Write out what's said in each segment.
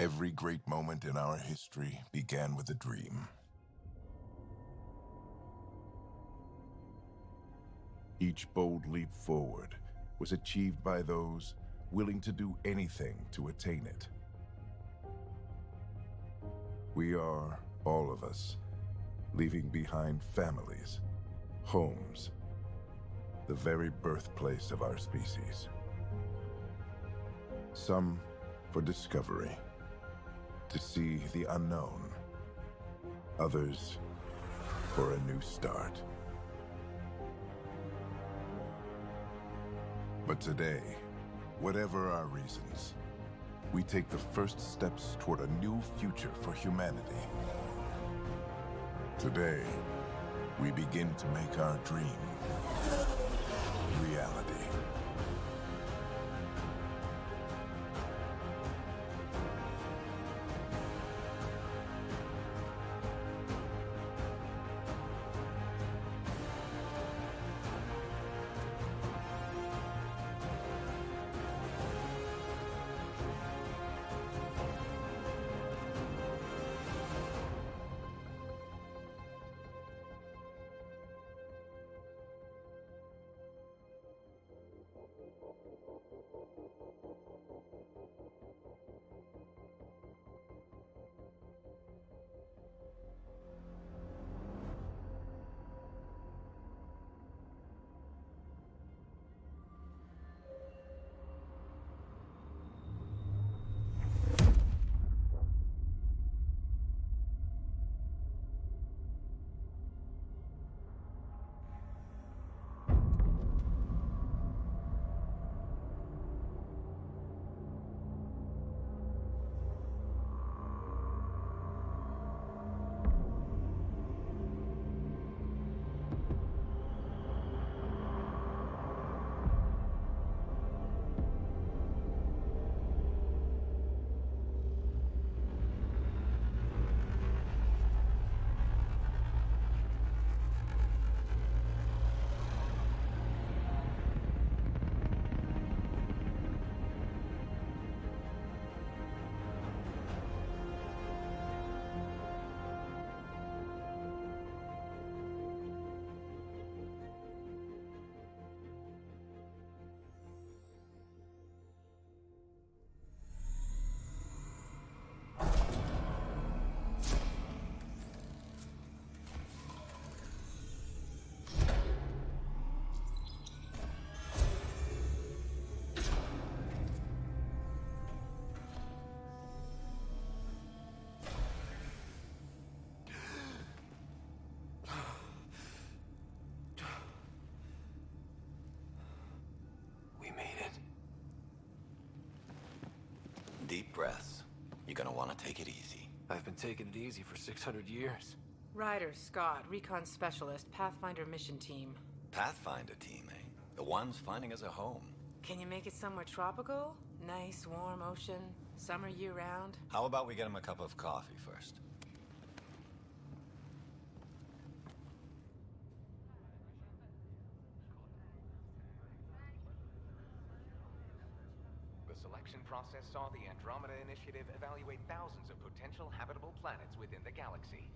Every great moment in our history began with a dream. Each bold leap forward was achieved by those willing to do anything to attain it. We are, all of us, leaving behind families, homes, the very birthplace of our species. Some for discovery, to see the unknown. Others for a new start. But today, whatever our reasons, we take the first steps toward a new future for humanity. Today, we begin to make our dream reality. Deep breaths. You're gonna want to take it easy. I've been taking it easy for 600 years. Ryder, Scott, Recon Specialist, Pathfinder Mission Team. Pathfinder team, eh? The ones finding us a home. Can you make it somewhere tropical? Nice, warm ocean, summer year-round? How about we get them a cup of coffee first? The selection process saw the Andromeda Initiative evaluate thousands of potential habitable planets within the galaxy.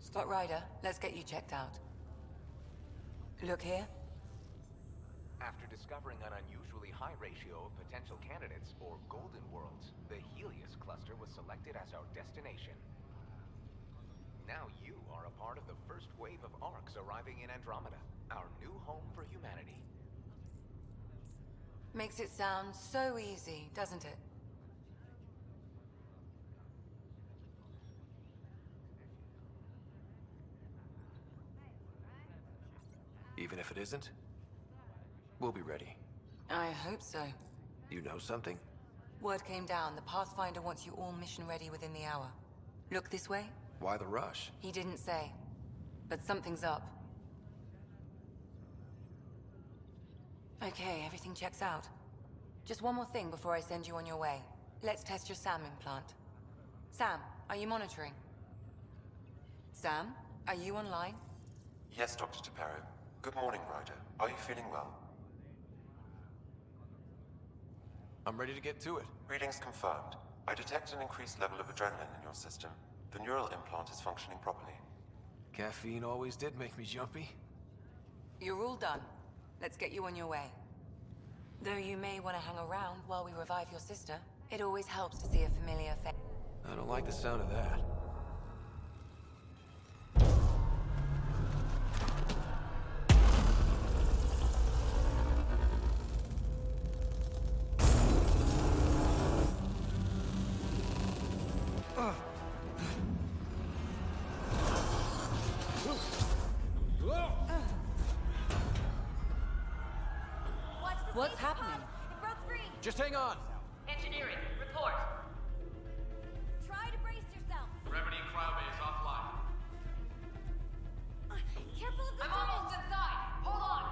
Scott Ryder, let's get you checked out. Look here. After discovering an unusually high ratio of potential candidates, or golden worlds, the Helios cluster was selected as our destination. Now you are a part of the first wave of arcs arriving in Andromeda, our new home for humanity. Makes it sound so easy, doesn't it? Even if it isn't, we'll be ready. I hope so. You know something? Word came down. The Pathfinder wants you all mission ready within the hour. Look this way? Why the rush? He didn't say, but something's up. Okay, everything checks out. Just one more thing before I send you on your way. Let's test your SAM implant. Sam, are you monitoring? Sam, are you online? Yes, Dr. Taparo. Good morning, Ryder. Are you feeling well? I'm ready to get to it. Readings confirmed. I detect an increased level of adrenaline in your system. The neural implant is functioning properly. Caffeine always did make me jumpy. You're all done. Let's get you on your way. Though you may want to hang around while we revive your sister, it always helps to see a familiar face. I don't like the sound of that. What's happening? It broke free. Just hang on. Engineering, report. Try to brace yourself. Remedy Cryobay is offline. Careful of the I'm almost inside. Hold on.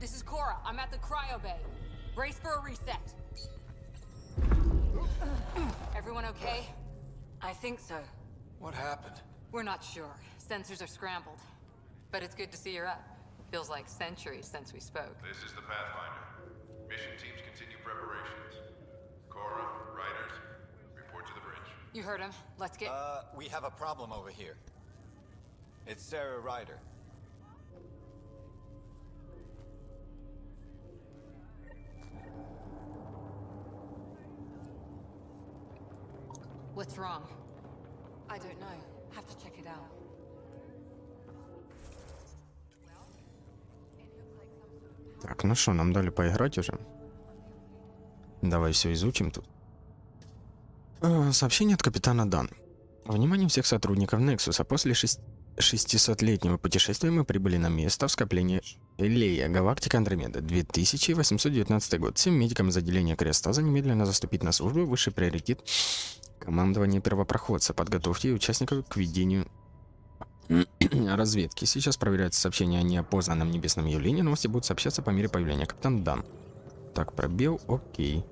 This is Cora. I'm at the cryo bay. Brace for a reset. Everyone okay? I think so. What happened? We're not sure. Sensors are scrambled. But it's good to see you're up. Feels like centuries since we spoke. This is the Pathfinder. Mission teams continue preparations. Cora, Riders, report to the bridge. You heard him. Let's get... We have a problem over here. It's Sarah Ryder. What's wrong? I don't know. Have to check it out. Так, ну что, нам дали поиграть уже. Давай все изучим тут. Сообщение от капитана Дан. Внимание всех сотрудников Нексуса. После 600-летнего путешествия мы прибыли на место в скоплении Элея, галактика Андромеда, 2819 год. Всем медикам из отделения Креостаза немедленно заступить на службу. Высший приоритет командования первопроходца. Подготовьте участников к ведению разведки. Сейчас проверяется сообщение о неопознанном небесном явлении. Новости будут сообщаться по мере появления. Капитан Дан. Так, пробел, окей.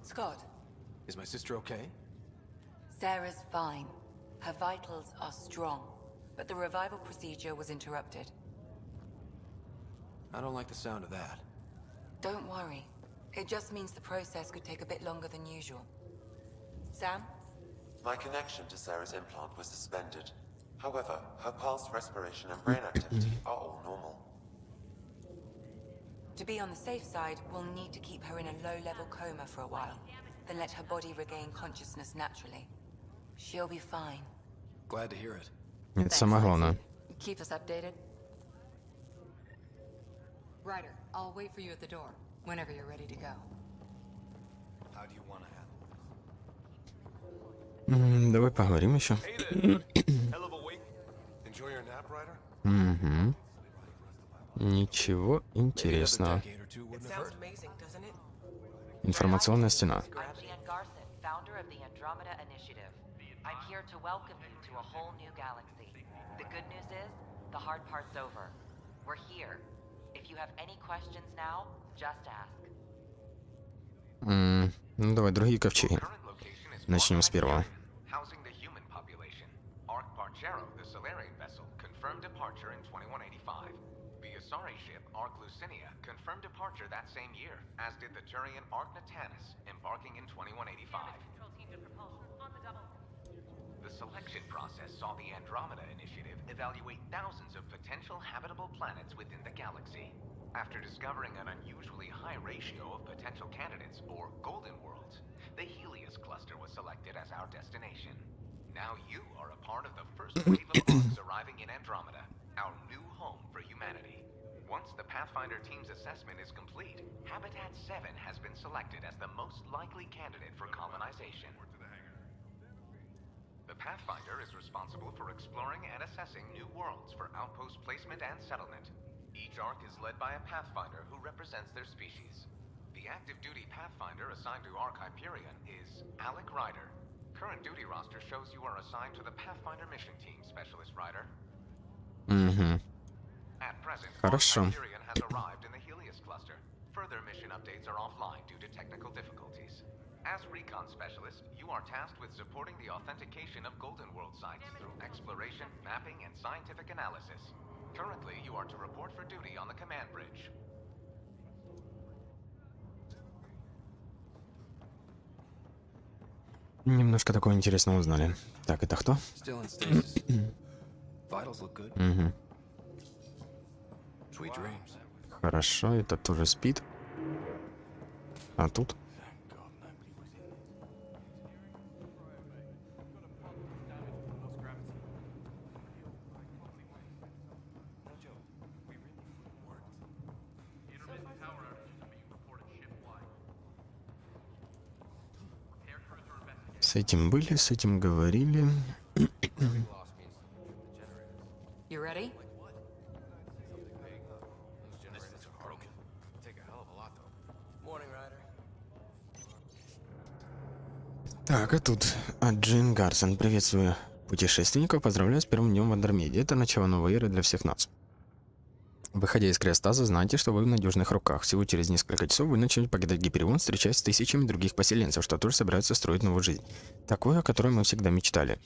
Scott, Is my sister okay? Sarah's fine. Her vitals are strong. But the revival procedure was interrupted. I don't like the sound of that. Don't worry. It just means the process could take a bit longer than usual. Sam? My connection to Sarah's implant was suspended. However, her pulse, respiration, and brain activity are all normal. To be on the safe side, we'll need to keep her in a low-level coma for a while. Then let her body regain consciousness naturally. She'll be fine. Glad to hear it. Это самое главное. Keep us updated. Ryder, I'll wait for you at the door, whenever you're ready to go. How do you want to handle it? Давай поговорим еще. Hell of a wake. Enjoy your nap, Ryder? Угу. Ничего интересного. Decade or two wouldn't have Sounds hurt. amazing, doesn't it? Информационная стена. I'm Jan Garson, founder of the Andromeda Initiative. I'm here to welcome you to a whole new galaxy. The good news is, the hard part's over. We're here. If you have any questions now, just ask. Ну давай, другие ковчеги. Current location is Начнем с первого. housing the human population. Ark Parchero, the Solarian vessel, confirmed departure in 2185. The Asari ship Ark Lucinia confirmed departure that same year, as did the Turian Ark Natanus, embarking in 2185. The selection process saw the Andromeda Initiative evaluate thousands of potential habitable planets within the galaxy. After discovering an unusually high ratio of potential candidates, or golden worlds, the Helios cluster was selected as our destination. Now you are a part of the first wave of Arks arriving in Andromeda, our new home for humanity. Once the Pathfinder team's assessment is complete, Habitat 7 has been selected as the most likely candidate for colonization. The Pathfinder is responsible for exploring and assessing new worlds for outpost placement and settlement. Each Ark is led by a Pathfinder who represents their species. The active duty Pathfinder assigned to Ark Hyperion is Alec Ryder. Current duty roster shows you are assigned to the Pathfinder mission team, Specialist Ryder. Угу. At present, Ark Хорошо. Hyperion has arrived in the Helios cluster. Further mission updates are offline due to technical difficulties. As recon specialist, you are tasked with supporting the authentication of Golden World sites through exploration, mapping, and scientific analysis. Currently, you are to report for duty on the command bridge. Немножко такого интересного узнали. Так, это кто? Still in stasis. Vitals look good. Угу. Sweet dreams. Хорошо, это тоже спит. А тут? С этим были, с этим говорили. You ready? Так, а тут Джин Гарсон. Приветствую путешественников. Поздравляю с первым днем в Андромеде. Это начало новой эры для всех нас. Выходя из криостаза, знайте, что вы в надежных руках. Всего через несколько часов вы начнете покидать Гиперион, встречаясь с тысячами других поселенцев, что тоже собираются строить новую жизнь. Такую, о которой мы всегда мечтали.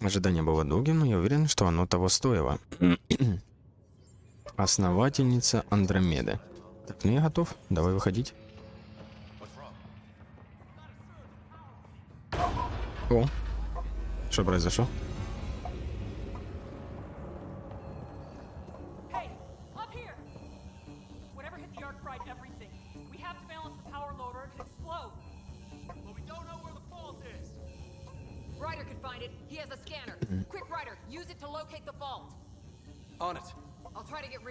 Ожидание было долгим, но я уверен, что оно того стоило. Основательница Андромеды. Так, ну я готов. Давай выходить. О, что произошло?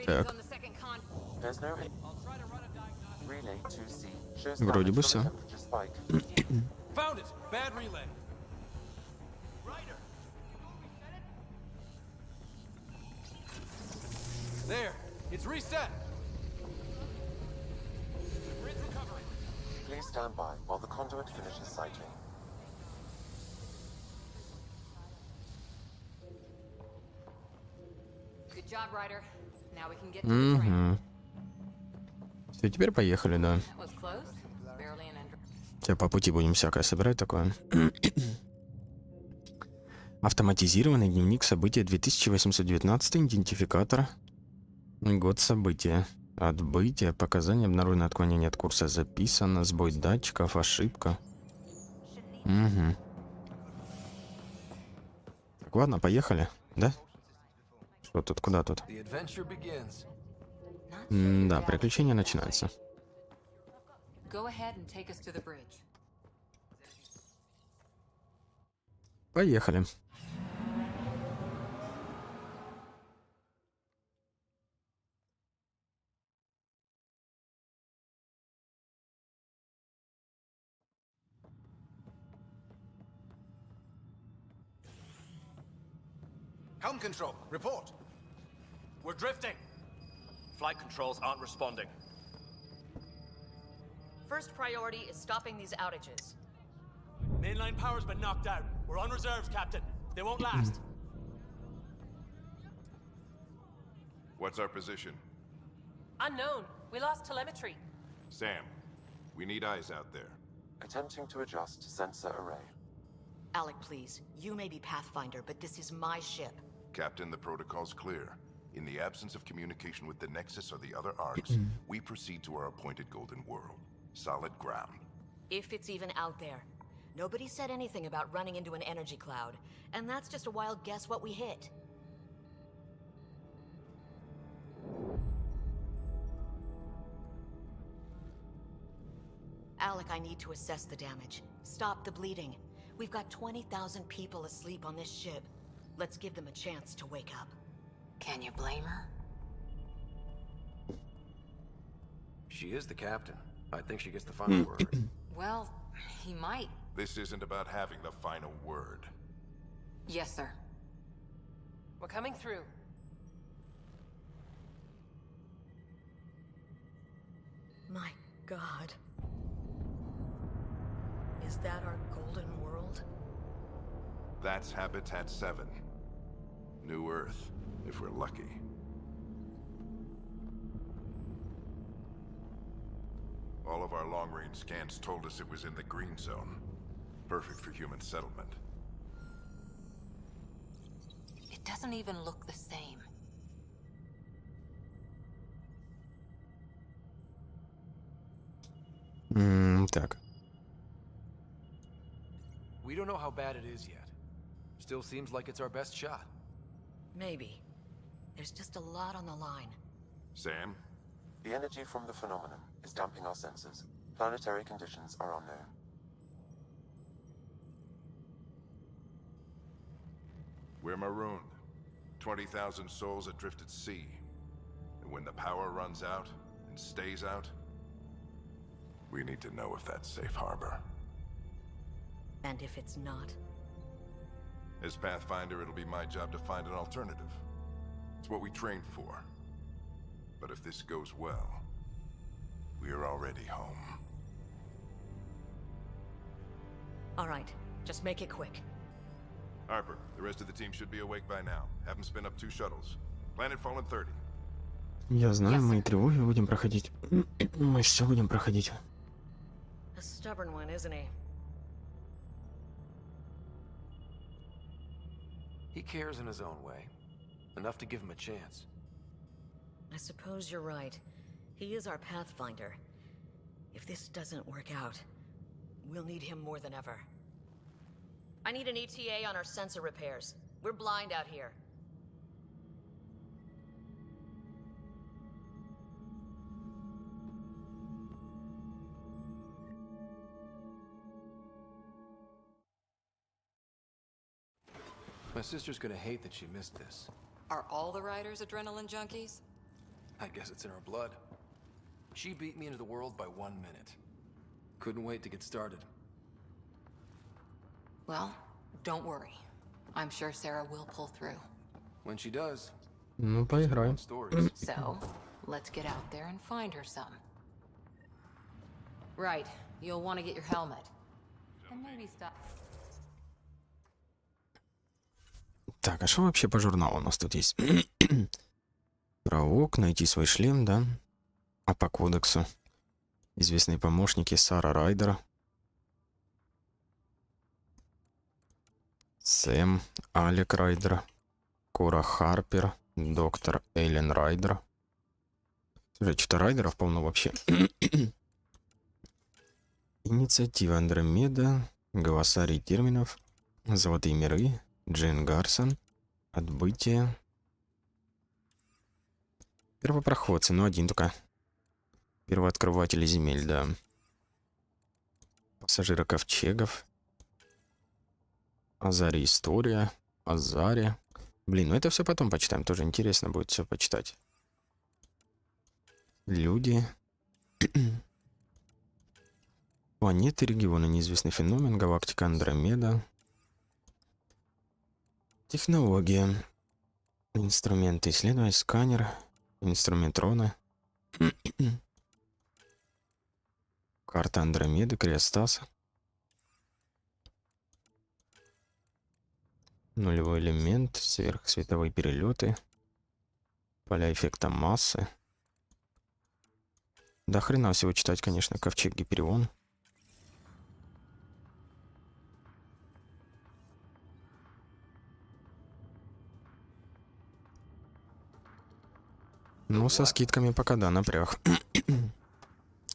Так. Вроде бы все. There, it's reset. Please stand by while the conduit finishes sighting. Good job, Ryder. Now we can get to the train. Все, теперь поехали, да. Was close. Barely an entry. Сейчас по пути будем всякое собирать такое. Автоматизированный дневник события 2819, идентификатор. Год события. Отбытие, показания, обнаружено отклонение от курса, записано, сбой датчиков, ошибка. Угу. Так, ладно, поехали, да? Что тут, куда тут? Да, приключения начинаются. Поехали. Helm control, report. We're drifting. Flight controls aren't responding. First priority is stopping these outages. Mainline power's been knocked out. We're on reserves, Captain. They won't last. What's our position? Unknown. We lost telemetry. Sam, we need eyes out there. Attempting to adjust sensor array. Alec, please. You may be Pathfinder, but this is my ship. Captain, the protocol's clear. In the absence of communication with the Nexus or the other arcs, we proceed to our appointed Golden World. Solid ground. If it's even out there. Nobody said anything about running into an energy cloud, and that's just a wild guess what we hit. Alec, I need to assess the damage. Stop the bleeding. We've got 20,000 people asleep on this ship. Let's give them a chance to wake up. Can you blame her? She is the captain. I think she gets the final word. Well, he might. This isn't about having the final word. Yes, sir. We're coming through. My God. Is that our Golden World? That's Habitat 7. New Earth, if we're lucky. All of our long-range scans told us it was in the green zone. Perfect for human settlement. It doesn't even look the same. Так. We don't know how bad it is yet. Still seems like it's our best shot. Maybe. There's just a lot on the line. Sam? The energy from the phenomenon is damping our senses. Planetary conditions are unknown. We're marooned. 20,000 souls adrift at sea. And when the power runs out and stays out, we need to know if that's safe harbor. And if it's not? As Pathfinder, it'll be my job to find an alternative. It's what we trained for. But if this goes well, we are already home. All right, just make it quick. Harper, the rest of the team should be awake by now. Have them spin up 2 shuttles. Planet Fallen 30. Я знаю, мы тревоги будем проходить. Мы все будем проходить. A stubborn one, isn't he? He cares in his own way. Enough to give him a chance. I suppose you're right. He is our Pathfinder. If this doesn't work out, we'll need him more than ever. I need an ETA on our sensor repairs. We're blind out here. My sister's gonna hate that she missed this. Are all the riders adrenaline junkies? I guess it's in her blood. She beat me into the world by 1 minute. Couldn't wait to get started. Well, don't worry. I'm sure Sarah will pull through. When she does, Ну, поиграем. stories. So, let's get out there and find her some. Right, you'll want to get your helmet. And maybe stop. Так, а что вообще по журналу у нас тут есть? Пролог, найти свой шлем, да? А по кодексу? Известные помощники Сара Райдер, Сэм, Алек Райдер, Кора Харпер, доктор Эллен Райдер. Слушай, что-то райдеров полно вообще. Инициатива Андромеда, Голосарий терминов, Золотые миры, Джейн Гарсон, Отбытие. Первопроходцы, ну один только. Первооткрыватели земель, да. Пассажиры ковчегов. Азари история. Азари. Блин, ну это все потом почитаем. Тоже интересно будет все почитать. Люди. Планеты, регионы, неизвестный феномен, галактика Андромеда. Технология. Инструменты исследования, сканер. Инструментроны. Карта Андромеды, Криостас. Нулевой элемент, сверхсветовые перелеты. Поля эффекта массы. До хрена всего читать, конечно, ковчег Гиперион. Ну, со скидками пока да, напряг.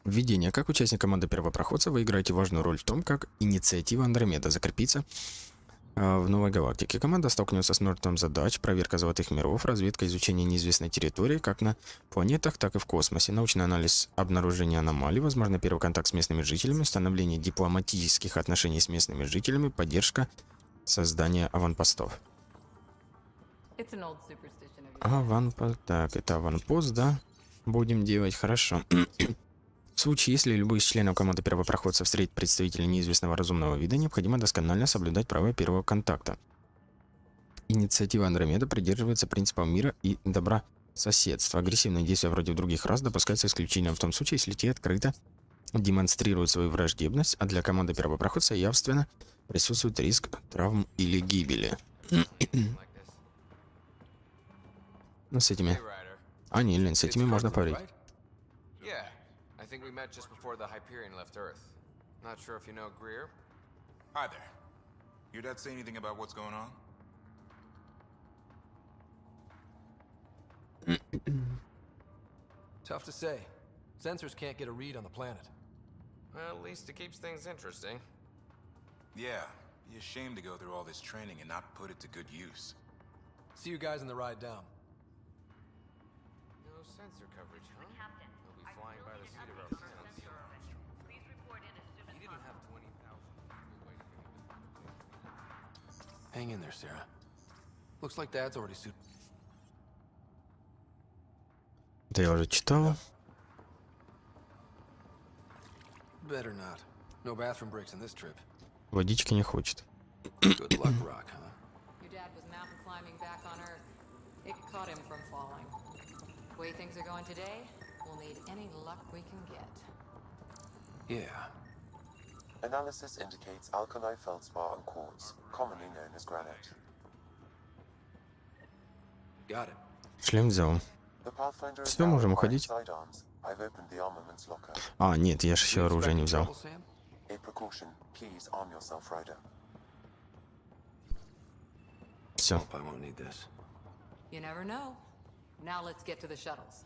Введение. Как участник команды первопроходца вы играете важную роль в том, как инициатива Андромеда закрепится в новой галактике. Команда столкнется с множеством задач: проверка золотых миров, разведка, изучение неизвестной территории, как на планетах, так и в космосе, научный анализ обнаружения аномалий, возможно, первый контакт с местными жителями, установление дипломатических отношений с местными жителями, поддержка создания аванпостов. Так, это аванпост, да? Будем делать, хорошо. В случае, если любой из членов команды первопроходца встретит представителя неизвестного разумного вида, необходимо досконально соблюдать правила первого контакта. Инициатива Андромеда придерживается принципов мира и добрососедства. Агрессивные действия вроде других рас допускаются исключением в том случае, если те открыто демонстрируют свою враждебность, а для команды первопроходца явственно присутствует риск травм или гибели. Ну, с этими... А, не, с этими можно парить. think we met just before the Hyperion left Earth. Not sure if you know Greer? Hi there. Your dad say anything about what's going on? Tough to say. Sensors can't get a read on the planet. Well, at least it keeps things interesting. Yeah, be a shame to go through all this training and not put it to good use. See you guys on the ride down. No sensor coverage, huh? We'll be flying by the seat of our pants. He didn't have 20,000. Hang in there, Sarah. Looks like Dad's already suited. Это я уже читал. Better not. No bathroom breaks in this trip. Водички не хочет. Good luck, Rock, huh? Your dad was mountain climbing back on Earth. It caught him from falling. The way things are going today, we'll need any luck we can get. Yeah. Analysis indicates alkali feldspar and quartz, commonly known as granite. Got it. Шлем взял. Все, можем уходить. А, нет, я же еще оружие не взял. Все. You never know. Now let's get to the shuttles.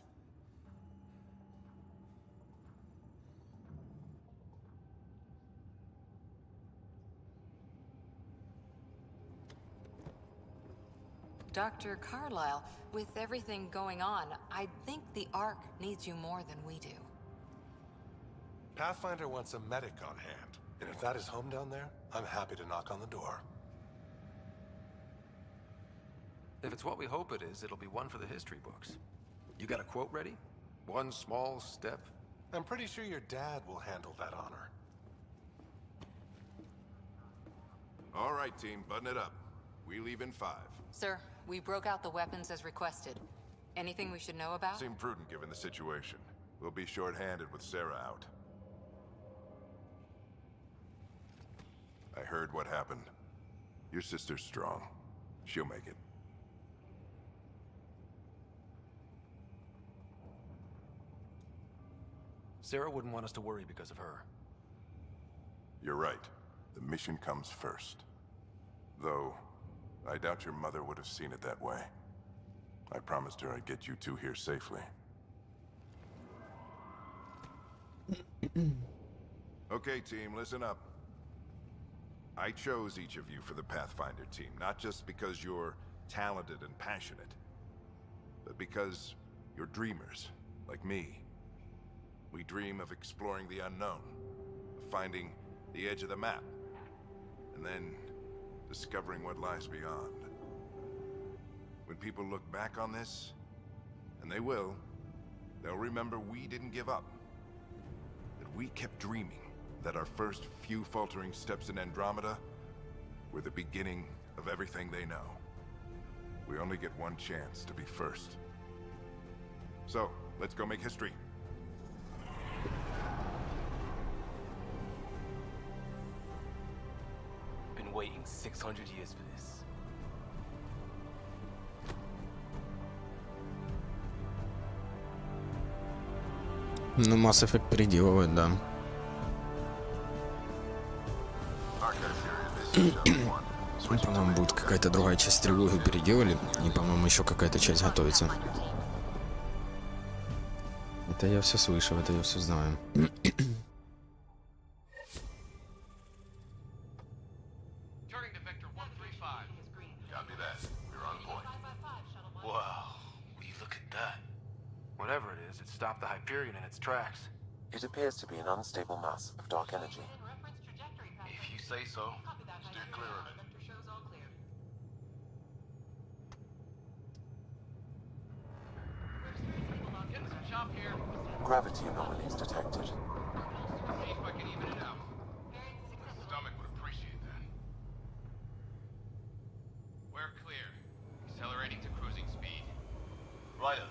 Dr. Carlyle, with everything going on, I think the Ark needs you more than we do. Pathfinder wants a medic on hand, and if that is home down there, I'm happy to knock on the door. If it's what we hope it is, it'll be one for the history books. You got a quote ready? One small step? I'm pretty sure your dad will handle that honor. All right, team, button it up. We leave in 5. Sir, we broke out the weapons as requested. Anything we should know about? Seemed prudent given the situation. We'll be short-handed with Sarah out. I heard what happened. Your sister's strong. She'll make it. Sarah wouldn't want us to worry because of her. You're right. The mission comes first. Though, I doubt your mother would have seen it that way. I promised her I'd get you two here safely. Okay, team, listen up. I chose each of you for the Pathfinder team, not just because you're talented and passionate, but because you're dreamers, like me. We dream of exploring the unknown, of finding the edge of the map, and then discovering what lies beyond. When people look back on this, and they will, they'll remember we didn't give up. That we kept dreaming, that our first few faltering steps in Andromeda were the beginning of everything they know. We only get one chance to be first. So, let's go make history. Been waiting 600 years for this. Ну, Mass Effect переделывает, да. По-моему, будет какая-то другая часть трилогии переделали. И, по-моему, еще какая-то часть готовится. Это я все слышал, это я все знаю. Whatever it is, it stopped the Hyperion in its tracks. It appears to be an unstable mass of dark energy. If you say so, steer clear of it. Getting some chop here. Gravity anomalies detected. See if I can even it out. My stomach would appreciate that. We're clear. Accelerating to cruising speed. Ryder,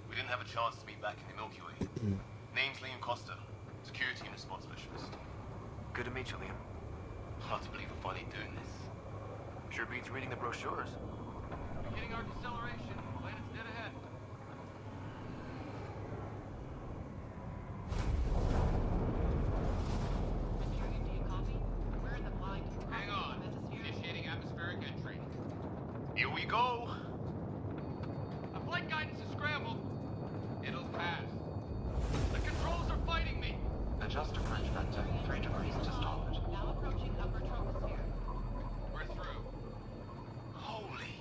we didn't have a chance to meet back in the Milky Way. Name's Liam Costa, security and response specialist. Good to meet you, Liam. Hard to believe we're finally doing this. Sure beats reading the brochures. Beginning our deceleration. Planet's dead ahead. go. A flight guidance is scrambled. It'll pass. The controls are fighting me. Adjust to French factor 3 degrees to starboard. Now approaching upper troposphere. We're through. Holy.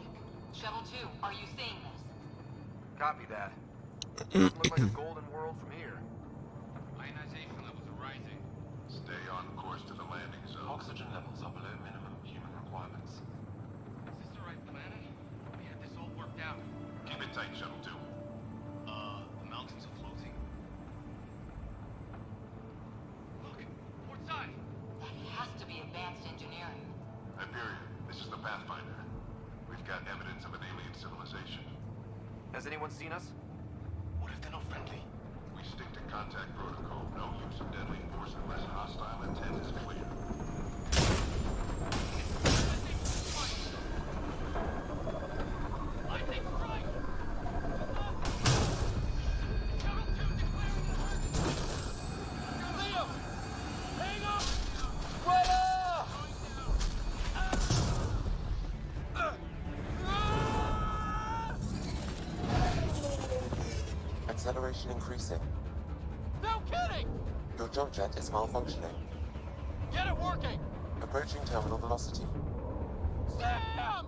Shuttle 2, are you seeing this? Copy that. Doesn't look like a golden world from here. Ionization levels are rising. Stay on course to the landing zone. Oxygen levels are below minimum human requirements. Is this the right planet? We had this all worked out. Keep it tight, Shuttle 2. The mountains are floating. Look, port side. That has to be advanced engineering. Hyperion, this is the Pathfinder. We've got evidence of an alien civilization. Has anyone seen us? What if they're not friendly? We stick to contact protocol. No use of deadly force unless hostile intent is clear. I take strike. Liam! Hang on! Acceleration increasing. No kidding! Your jump jet is malfunctioning. Get it working! Approaching terminal velocity. Sam!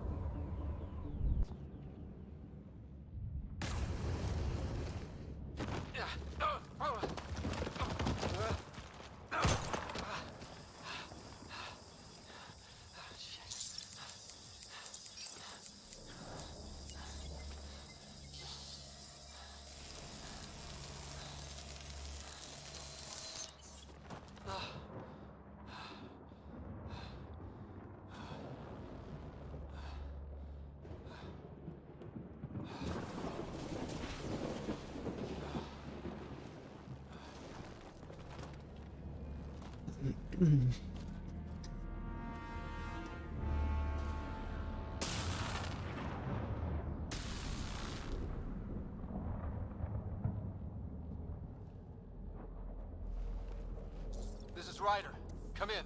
This is Ryder. Come in.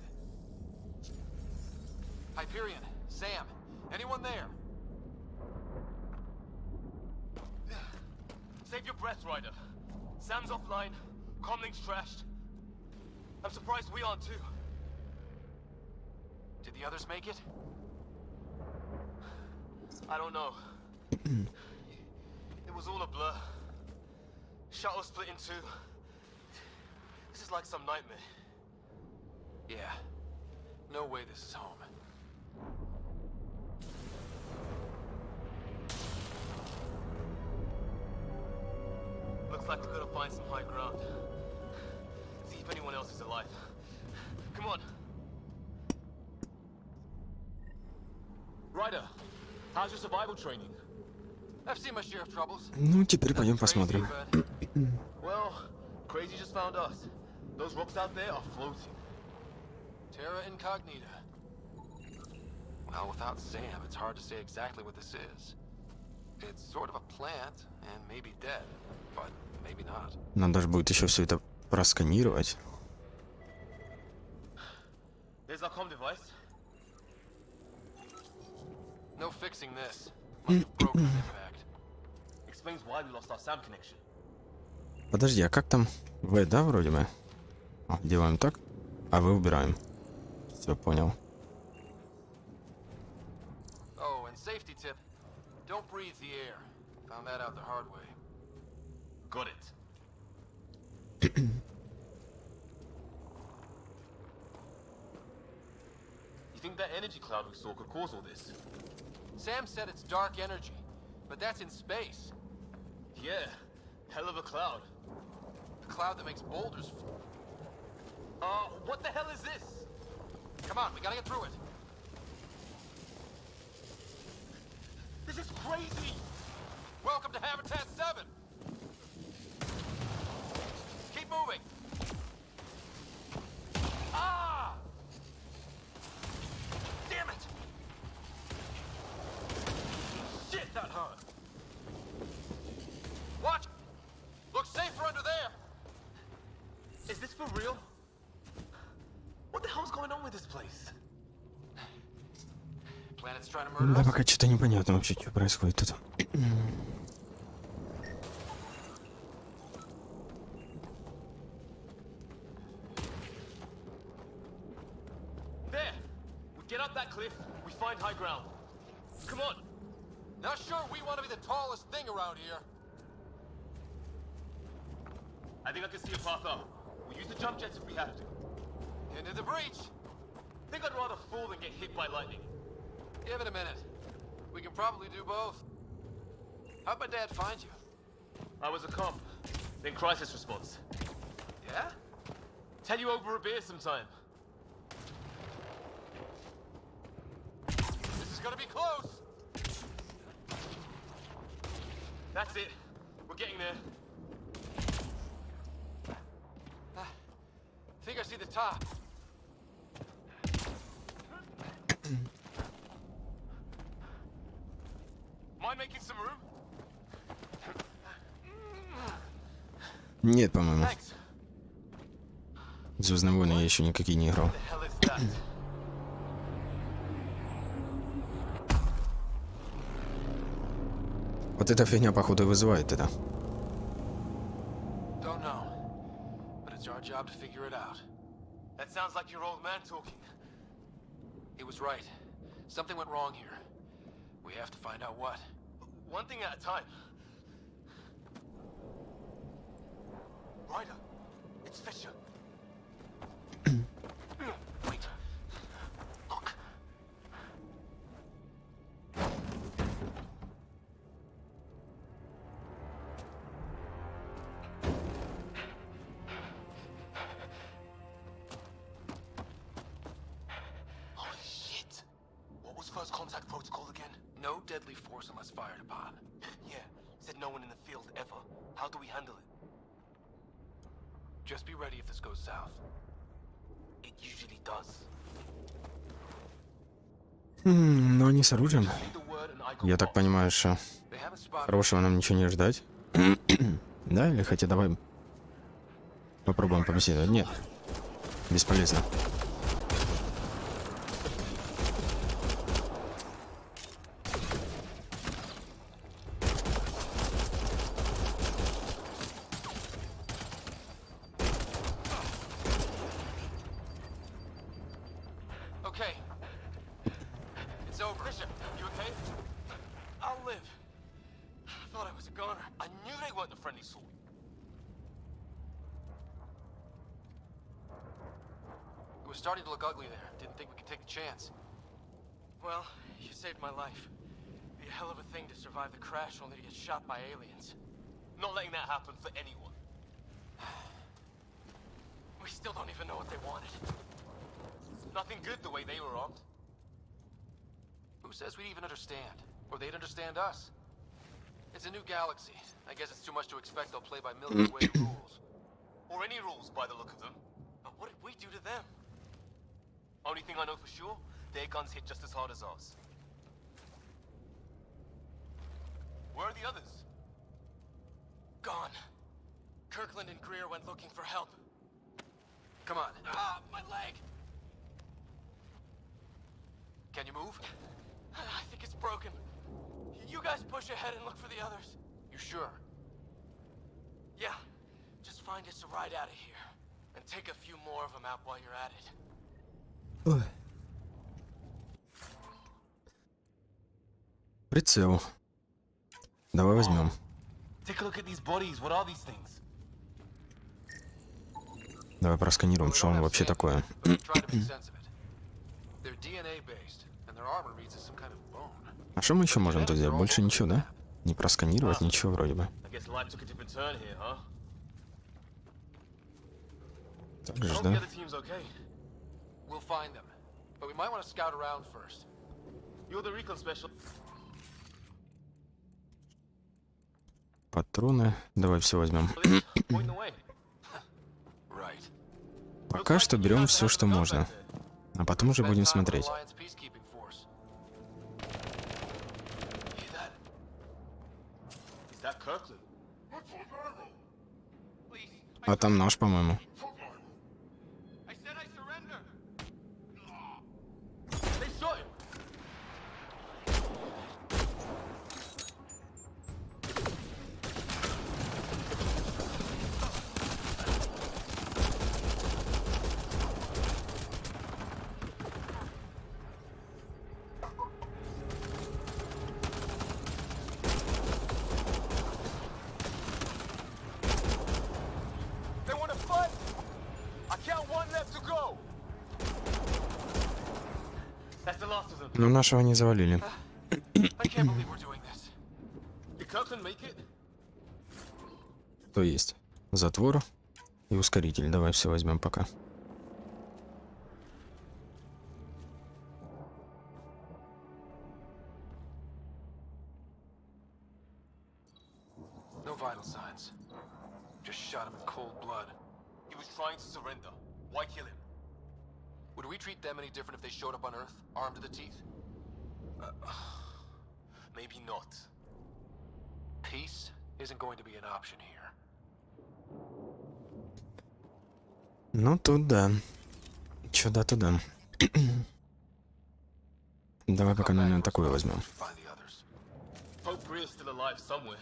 Hyperion, Sam, anyone there? Save your breath, Ryder. Sam's offline. Comlink's trashed. I'm surprised we aren't too. Did the others make it? I don't know. It was all a blur. Shuttle split in two. This is like some nightmare. Yeah. No way this is home. Looks like we're gonna find some high ground. See if anyone else is alive. Come on. Ryder, how's your survival training? I've seen my share of troubles. Ну, теперь пойдем посмотрим. Well, crazy just found us. Those rocks out there are floating. Terra Incognita. Well, without Sam, it's hard to say exactly what this is. It's sort of a plant, and maybe dead, but maybe not. Надо же будет еще все это просканировать. There's our comm device. No fixing this. Must have broken an impact. Explains why we lost our sound connection. Подожди, а как там? В, да, вроде бы? О, делаем так, а вы убираем. Все, понял. Oh, and safety tip. Don't breathe the air. Found that out the hard way. Got it. You think that energy cloud we saw could cause all this? Sam said it's dark energy, but that's in space. Yeah, hell of a cloud. The cloud that makes boulders. What the hell is this? Come on, we gotta get through it. This is crazy! Welcome to Habitat 7! Keep moving! Ah! Damn it! Shit, that hurt! Watch! Looks safer under there! Is this for real? What the hell's going on with this place? Planet's trying to murder Да us? пока что-то непонятно вообще, что происходит тут. There! We get up that cliff, we find high ground. Come on! Not sure we want to be the tallest thing around here. I think I can see a path up. We'll use the jump jets if we have to. Into the breach. Think I'd rather fall than get hit by lightning. Give it a minute. We can probably do both. How'd my dad find you? I was a comp, then crisis response. Yeah? Tell you over a beer sometime. This is gonna be close. That's it. We're getting there. Think I see the top. Mind making some room? Нет, по-моему. Thanks. Звездные войны я еще никакие не играл. What the hell is that? Вот эта фигня, походу, и вызывает это. Don't know. But it's our job to figure it out. That sounds like your old man talking. He was right. Something went wrong here. We have to find out what. One thing at a time. Ryder, it's Fisher. Wait. Look. Holy shit. What was first contact protocol again? No deadly force unless fired upon. Yeah, said no one in the field ever. How do we handle it? Just be ready if this goes south. It usually does. Но они с оружием. Я так понимаю, что хорошего нам ничего не ждать. Да, или хотя давай попробуем побеседовать. Нет. Бесполезно. Okay. It's over. Fisher, you okay? I'll live. I thought I was a goner. I knew they weren't the friendly sort. It was starting to look ugly there. Didn't think we could take a chance. Well, you saved my life. Be a hell of a thing to survive the crash only to get shot by aliens. Not letting that happen for anyone. We still don't even know what they wanted. Nothing good the way they were armed. Who says we'd even understand? Or they'd understand us? It's a new galaxy. I guess it's too much to expect they'll play by Milky Way rules. Or any rules by the look of them. But what did we do to them? Only thing I know for sure, their guns hit just as hard as ours. Where are the others? Gone. Kirkland and Greer went looking for help. Come on. Ah, my leg! Can you move? I think it's broken. You guys push ahead and look for the others. You sure? Yeah. Just find us a ride out of here. And take a few more of them out while you're at it. Прицел. Давай возьмем. Take a look at these bodies. What are these things? Давай просканируем, что он вообще такое. А что мы еще можем тут сделать? Больше ничего, да? Не просканировать, ничего вроде бы. Так же, да? Патроны. Давай все возьмем. Пока что берем все, что можно. А потом уже будем смотреть. А там нож, по-моему. Ну, нашего не завалили. Что есть? Затвор и ускоритель. Давай все возьмем пока. No vital signs. Just shot him in cold blood. He was trying to surrender. Why kill him? Would we treat them any different if they showed up on Earth, armed to the teeth? Maybe not. Peace isn't going to be an option here. Ну, туда. Чё туда. Давай пока, наверное, такое возьмем. Pope Greer's still alive somewhere.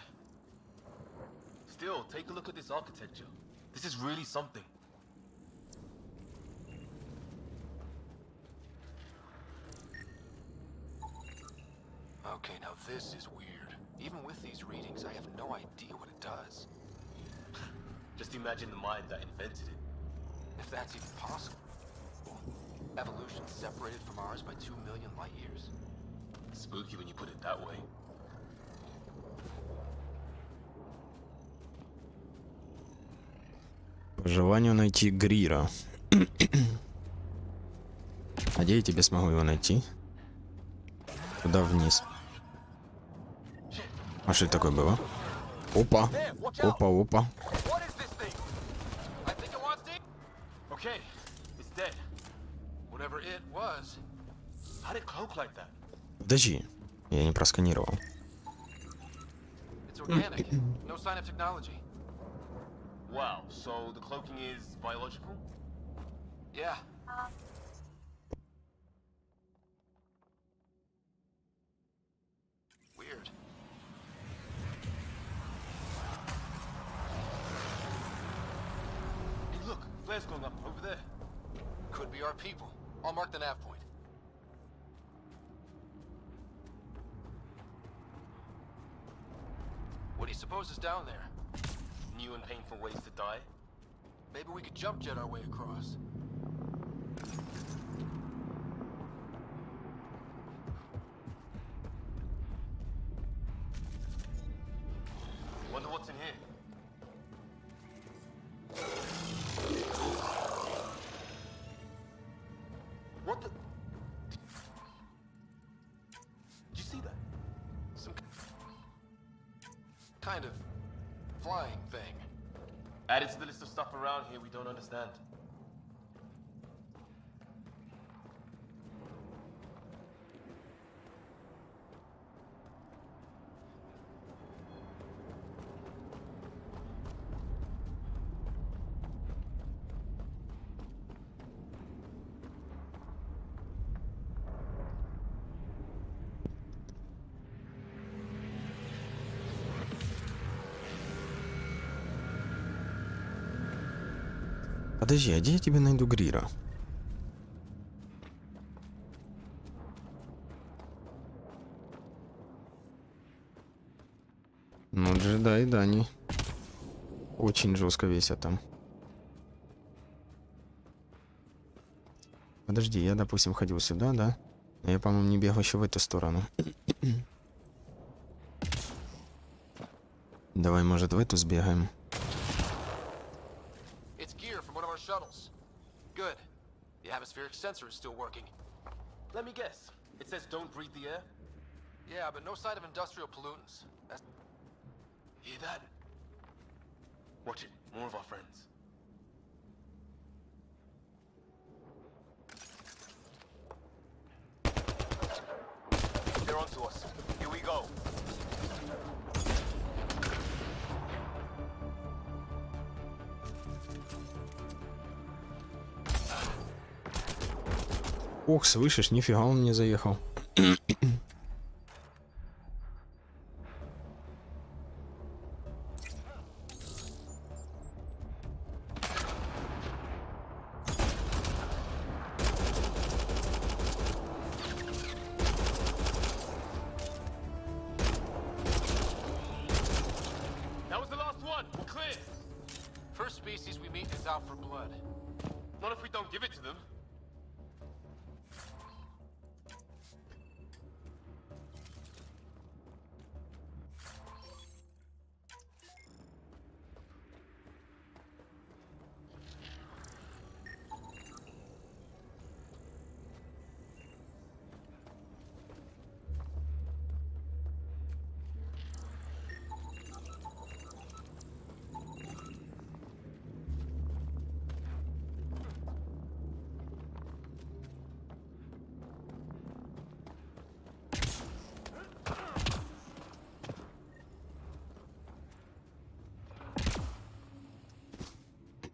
Still, take a look at this architecture. This is really something. Okay, now this is weird. Even with these readings, I have no idea what it does. Just imagine the mind that invented it. If that's even possible. Evolution separated from ours by 2 million light years. Spooky when you put it that way. По желанию найти Грира. А где я тебе смогу его найти? Туда вниз. А что это такое было? Опа. Опа, опа. Okay, it's dead. Whatever it was. How did it cloak like that? Подожди. Я не просканировал. It's organic. No sign of technology. Wow, so the cloaking is biological? Yeah. Weird. Hey, look, flares going up over there. Could be our people. I'll mark the nav point. What do you suppose is down there? New and painful ways to die? Maybe we could jump jet our way across. Wonder what's in here. What the? Did you see that? Some kind of flying thing. Added to the list of stuff around here we don't understand. Подожди, а где я тебе найду Грира? Ну, джедаи, да, они очень жестко весят там. Подожди, я, допустим, ходил сюда, да? А я, по-моему, не бегал еще в эту сторону. Давай, может, в эту сбегаем. Shuttles. Good. The atmospheric sensor is still working. Let me guess. It says don't breathe the air? Yeah, but no sign of industrial pollutants. That's... Hear that? Watch it. More of our friends. They're onto us. Here we go. Ох, слышишь, нифига он не заехал. That was the last one. We're clear. First species we meet is out for blood. Not if we don't give it to them.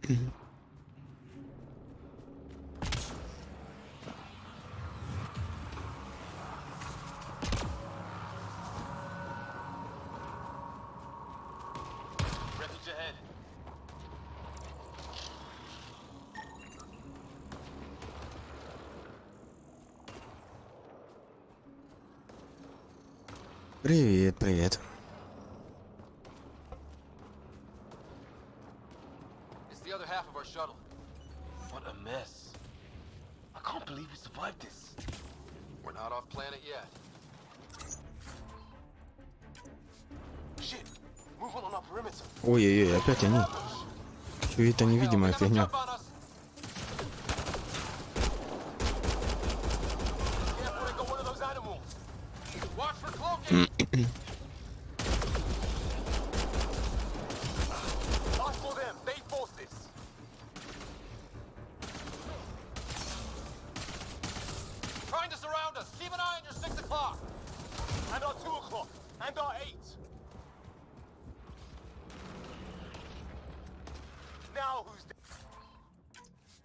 Refuge ahead. Привет, привет. It's the other half of our shuttle. What a mess. I can't believe we survived this. We're not off planet yet. Shit. Movement on our perimeter. Ой-ой-ой, опять они. Чё это невидимая фигня? Trying to surround us. Keep an eye on your 6 o'clock. And our 2 o'clock. And our 8. Now who's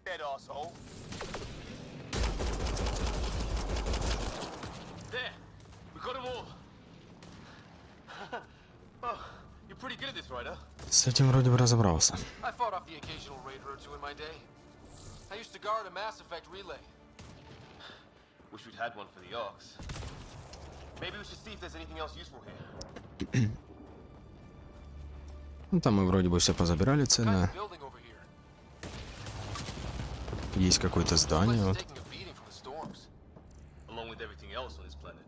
dead, asshole? There. We got them all. Oh, you're pretty good at this, right, huh? С этим вроде бы разобрался. I fought off the occasional raider or two in my day. I used to guard a Mass Effect relay. Wish we'd had one for the Arcs. Maybe we should see if there's anything else useful here. Ну там мы вроде бы все позабирали ценно. Есть какое-то здание. Вот. Along with everything else on this planet.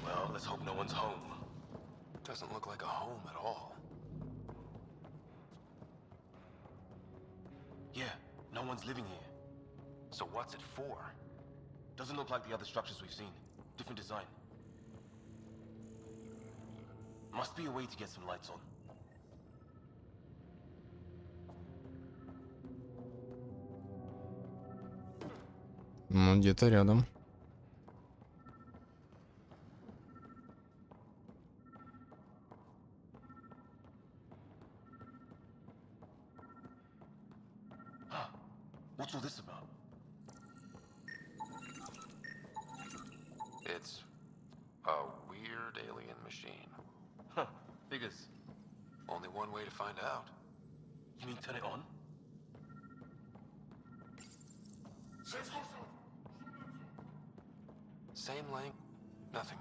Well, let's hope no one's home. Doesn't look like a home at all. Yeah, no one's living here. So what's it for? Doesn't look like the other structures we've seen. Different design. Must be a way to get some lights on. Ну, где-то рядом. What's all this about? It's a weird alien machine. Huh, figures. Only one way to find out. You mean turn it on? Same length, nothing.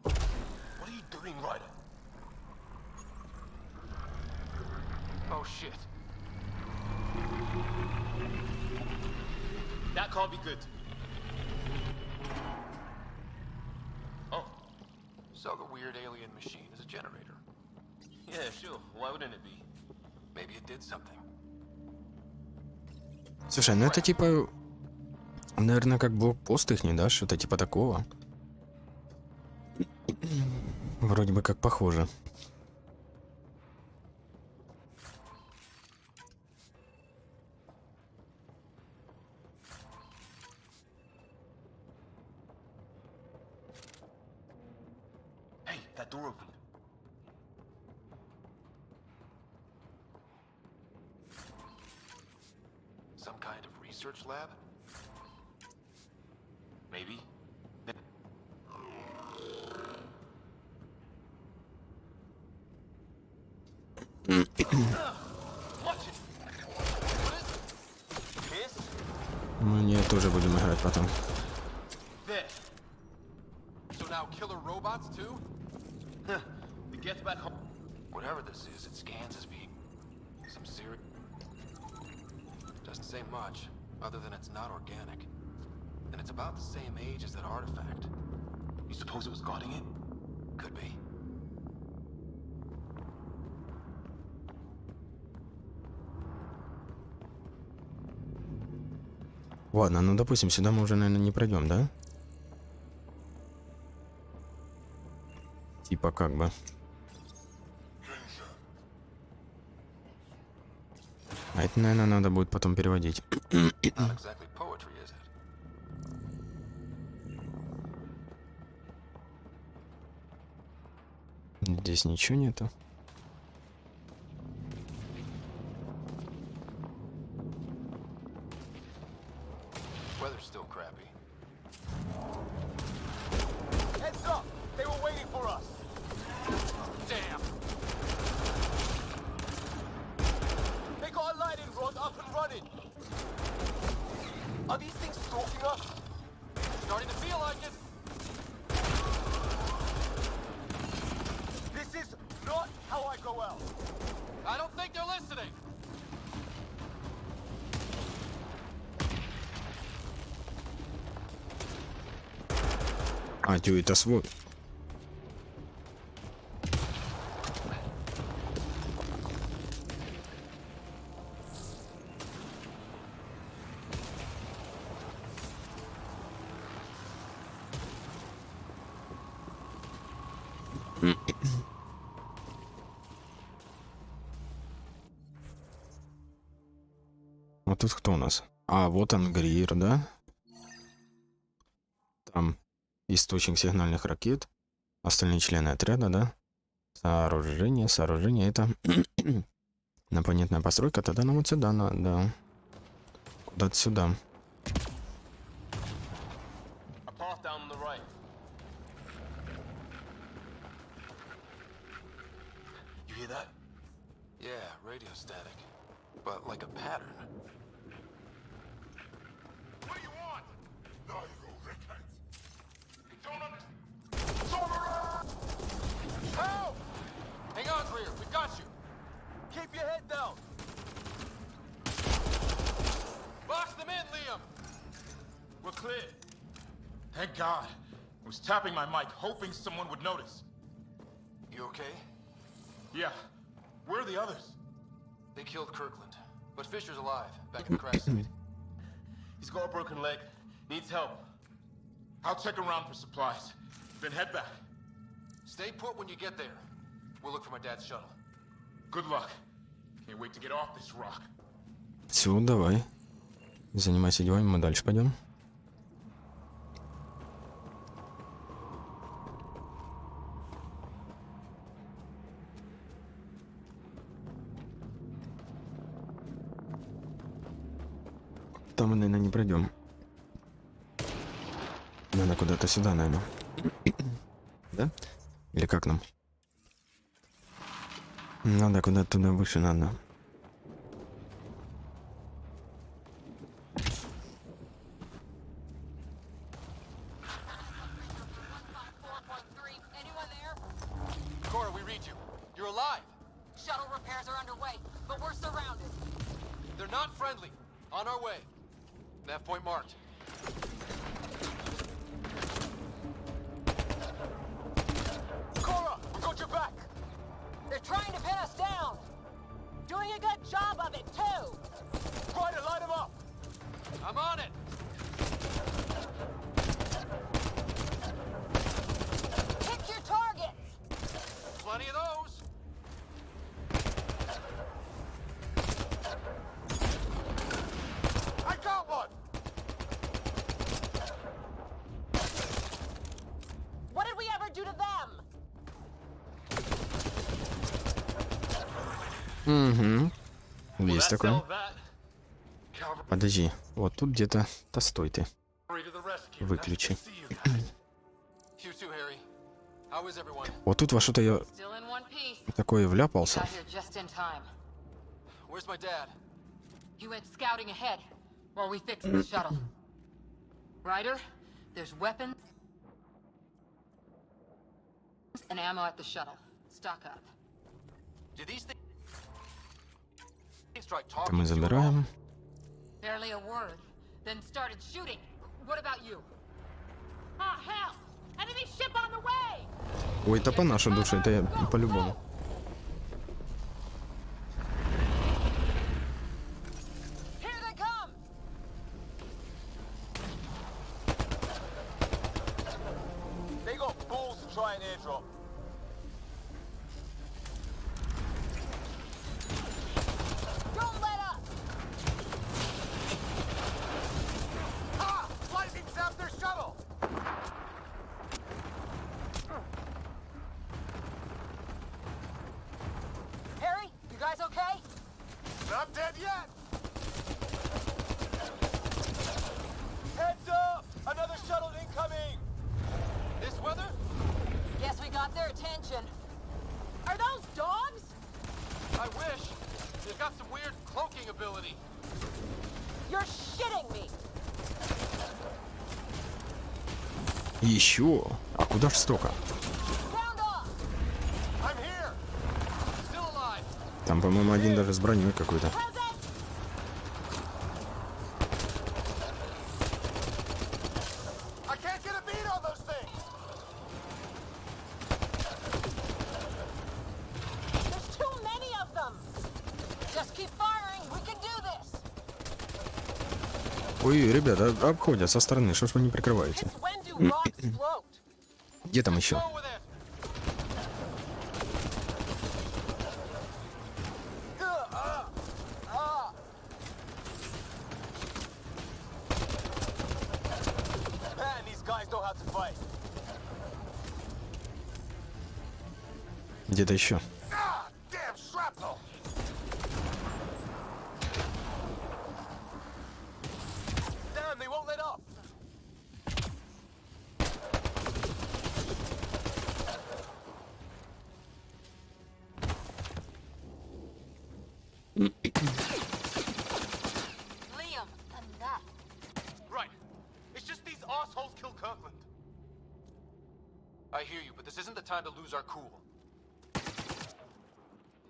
What are you doing, Ryder? Oh shit. That can't be good. Oh. So the weird alien machine is a generator. Yeah, sure. Why wouldn't it be? Maybe it did something. Слушай, ну это типа, наверное, как блокпост их, не да? Что-то типа такого. Вроде бы как похоже. Hey, that door opened. Some kind of research lab? Maybe. Мы не тоже будем играть потом. There. So now killer robots too? To get back home. Whatever this is, it scans as being some serious. Doesn't say much, other than it's not organic. And it's about the same age as that artifact. You suppose it was guarding it? Could be. Ладно, ну допустим, сюда мы уже, наверное, не пройдем, да? Типа как бы. А это, наверное, надо будет потом переводить. Not exactly poetry, is it? Здесь ничего нету. Weather's still crappy. Heads up! They were waiting for us! Damn! They got a lightning rod up and running! Are these things stalking us? Starting to feel like it! This is not how I go out! I don't think they're listening! А, тю, это свой. А тут кто у нас? А, вот Ангрир, да? Там источник сигнальных ракет. Остальные члены отряда, да? Сооружение, это инопланетная постройка. Тогда нам вот сюда надо. Куда-то сюда. Yeah, radio static. But like a pattern. What do you want? Help! Hang on, Greer. We got you. Keep your head down. Box them in, Liam. We're clear. Thank God. I was tapping my mic, hoping someone would notice. You okay? Yeah. Where are the others? They killed Kirkland, but Fisher's alive, back at the crash site. He's got a broken leg. Needs help. I'll check around for supplies. Then head back. Stay put when you get there. We'll look for my dad's shuttle. Good luck. Can't wait to get off this rock. Все, давай. Занимайся делами, мы дальше пойдем. Там мы, наверное, не пройдем. Надо куда-то сюда, наверное. Да? Или как нам? Надо куда-то туда выше, надо. Cora, we read you. You're alive. Shuttle repairs are underway, but we're surrounded. They're not friendly. On our way. Nav point marked. Cora, we got your back. They're trying to pin us down. Doing a good job of it, too. Try to light them up. I'm on it. Pick your targets. Plenty of those. I got one. What did we ever do to them? Угу. Есть такое. Подожди. Вот тут где-то... Да стой ты. Выключи. Вот тут во что-то я... такое вляпался. Where's my dad? He went scouting ahead while we fixed the shuttle. Ryder, there's weapons and ammo at the shuttle. Stock up. Do these things try Это talking мы to you? забираем. Barely a word, then started shooting. What about you? Ah, hell! Enemy ship on the way! Ой, это по нашу душу, это я по-любому. Here they come! They got balls to try an airdrop. Don't let up! Not dead yet! Heads up! Another shuttle incoming! This weather? Guess we got their attention. Are those dogs? I wish. They've got some weird cloaking ability. You're shitting me. Еще? А куда ж столько? I'm here! Still alive. Там, по-моему, один даже с броней какой-то. I can't get a beat on those things! There's too many of them. Just keep firing. We can do this. Ой, ребята, обходят со стороны, что ж вы не прикрываете? When do rocks float? Где там еще? Man, these guys know how to fight. Где-то еще. Ah, damn shrapnel! Damn, they won't let up. Liam, enough. Right. It's just these assholes killed Kirkland. I hear you, but this isn't the time to lose our cool.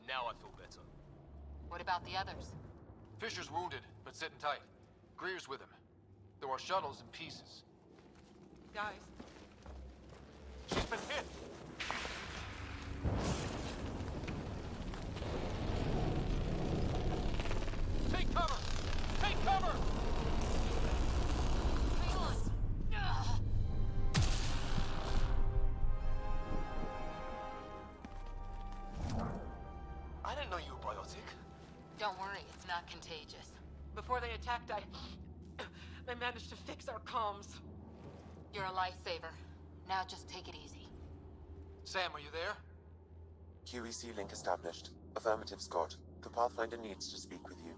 Now I feel better. What about the others? Fisher's wounded, but sitting tight. Greer's with him. There are shuttles in pieces. Guys. She's been hit. Take cover! Take cover! I didn't know you were biotic. Don't worry, it's not contagious. Before they attacked, I managed to fix our comms. You're a lifesaver. Now just take it easy. Sam, are you there? QEC link established. Affirmative, Scott. The Pathfinder needs to speak with you.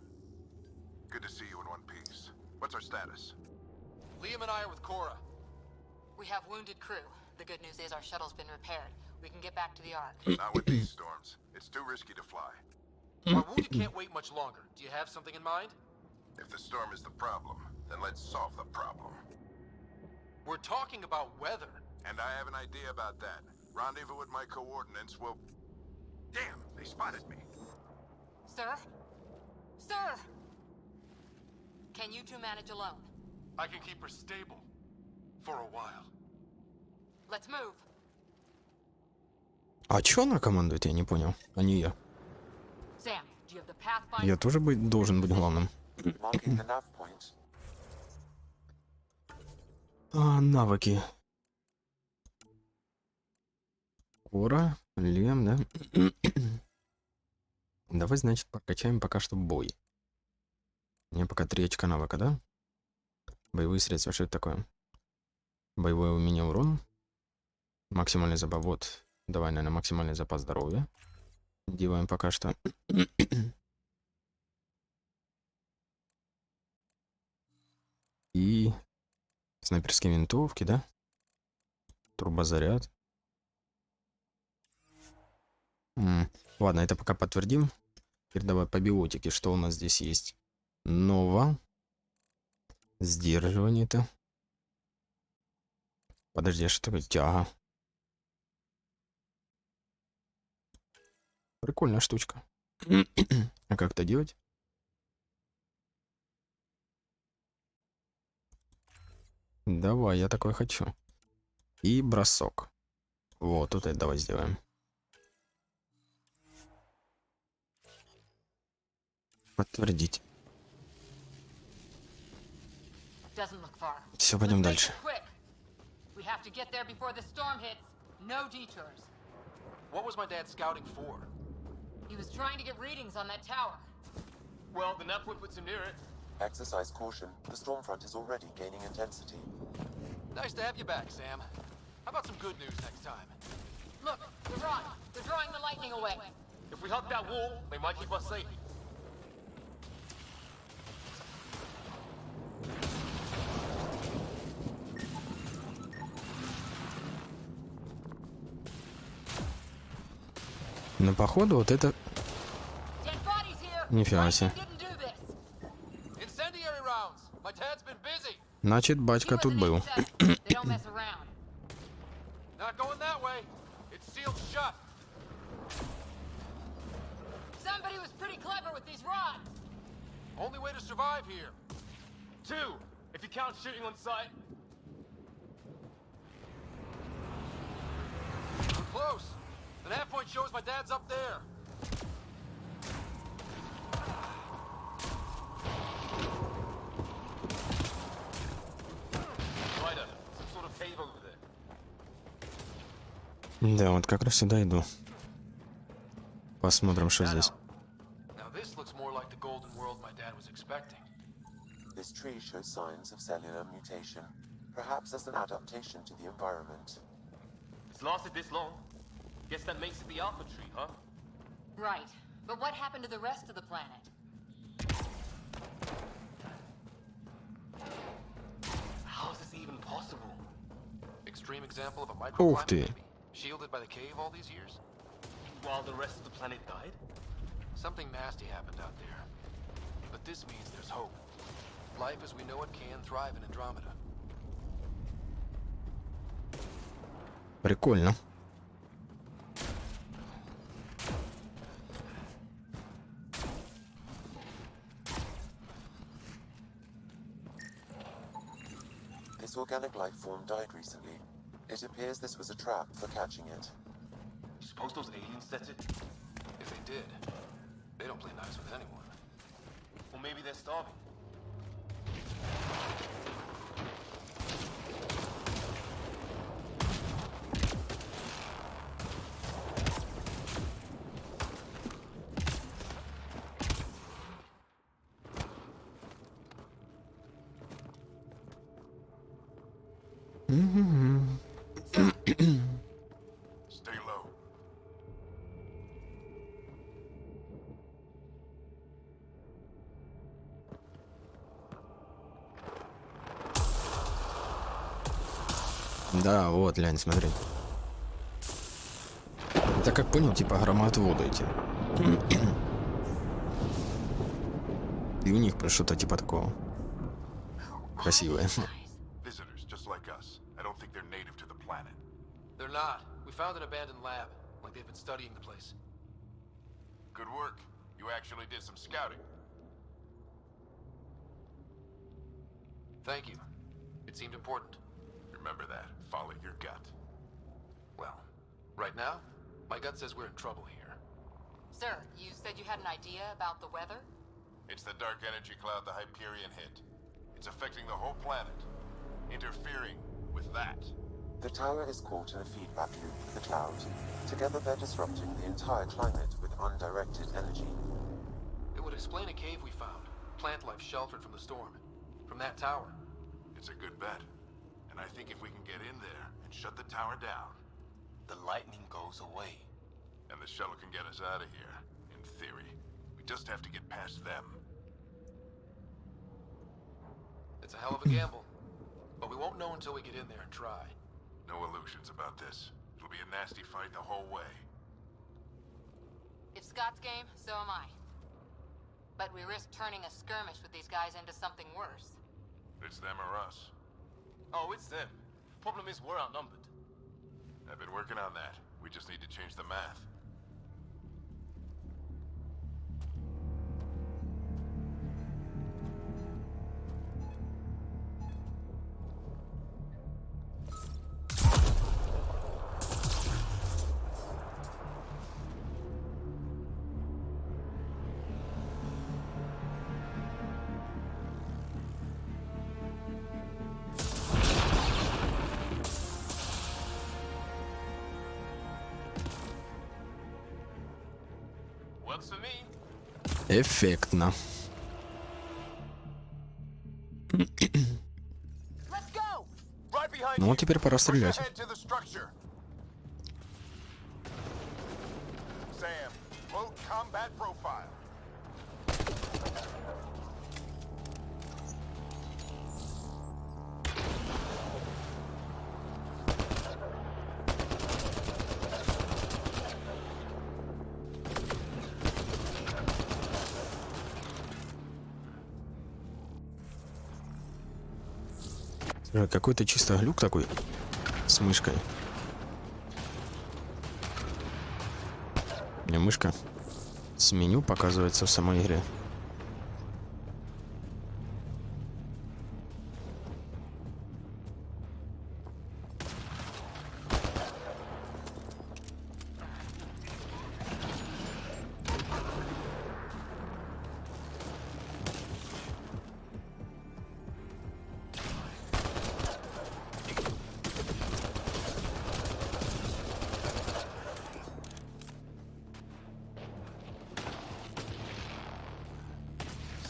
Good to see you in one piece. What's our status? Liam and I are with Cora. We have wounded crew. The good news is our shuttle's been repaired. We can get back to the Ark. Not with these storms. It's too risky to fly. Our wounded can't wait much longer. Do you have something in mind? If the storm is the problem, then let's solve the problem. We're talking about weather. And I have an idea about that. Rendezvous with my coordinates will... Damn, they spotted me. Sir? Sir! Can you two manage alone? I can keep her stable. For a while. Let's move. А чё она командует, я не понял. А не я. Sam, do you have the Pathfinder? Я тоже должен быть главным. Marking the nav point. Навыки. Кора, Лем, да? Давай, значит, прокачаем пока что бой. У меня пока 3 очка навыка, да? Боевые средства, что это такое? Боевое умение, урон. Максимальный запас. Вот. Давай, наверное, максимальный запас здоровья. Делаем пока что. И снайперские винтовки, да? Турбозаряд. Ладно, это пока подтвердим. Теперь давай по биотике, что у нас здесь есть. Нова. Сдерживание-то. Подожди, а что такое тяга? Прикольная штучка. А как это делать? Давай, я такой хочу. И бросок. Вот, тут это давай сделаем. Подтвердить. Все, пойдем дальше. We have to get there before the storm hits. No detours. What was my dad scouting for? He was trying to get readings on that tower. Well, the Napwin puts him near it. Exercise caution. The storm front is already gaining intensity. Nice to have you back, Sam. How about some good news next time? Look, they're drawing the lightning away. If we hug that wall, they might keep us safe. Ну, походу, вот это... Нифига себе. Значит, батька тут был. Somebody was pretty clever with these rods. Only way to survive here. 2, if you count shooting on sight. We're close. The nav point shows my dad's up there. Ryder, some sort of cave over there. Да, вот как раз сюда иду. Посмотрим, что здесь. This tree shows signs of cellular mutation, perhaps as an adaptation to the environment. It's lasted this long. Guess that makes it the alpha tree, huh? Right. But what happened to the rest of the planet? How is this even possible? Extreme example of a Ух microclimate, ты. maybe? Shielded by the cave all these years? While the rest of the planet died? Something nasty happened out there. But this means there's hope. Life as we know it can thrive in Andromeda. Прикольно. This organic life form died recently. It appears this was a trap for catching it. You suppose those aliens set it? If they did, they don't play nice with anyone. Or maybe they're starving. Stay low. Да, вот, глянь, смотри. Это как понял, типа громоотводы эти. И у них что-то типа такого. Красивое. Visitors just like us. I don't think they're native to the planet. They're not. We found an abandoned lab, like they've been studying the place. Good work. You actually did some scouting. Thank you. It seemed important. Remember that. Follow your gut. Well, right now, my gut says we're in trouble here. Sir, you said you had an idea about the weather? It's the dark energy cloud the Hyperion hit. It's affecting the whole planet. Interfering with that. The tower is caught in a feedback loop with the cloud. Together they're disrupting the entire climate with undirected energy. It would explain a cave we found. Plant life sheltered from the storm. From that tower. It's a good bet. And I think if we can get in there and shut the tower down, The lightning goes away. and the shuttle can get us out of here, in theory. We just have to get past them. It's a hell of a gamble. But we won't know until we get in there and try. No illusions about this. It'll be a nasty fight the whole way. If Scott's game, so am I. But we risk turning a skirmish with these guys into something worse. It's them or us. Oh, it's them. Problem is, we're outnumbered. I've been working on that. We just need to change the math. Works for me. Эффектно. Let's go. Right behind Ну you. вот теперь пора стрелять. Head to the structure. Sam, load combat profile. Какой-то чисто глюк такой с мышкой. У меня мышка с меню показывается в самой игре.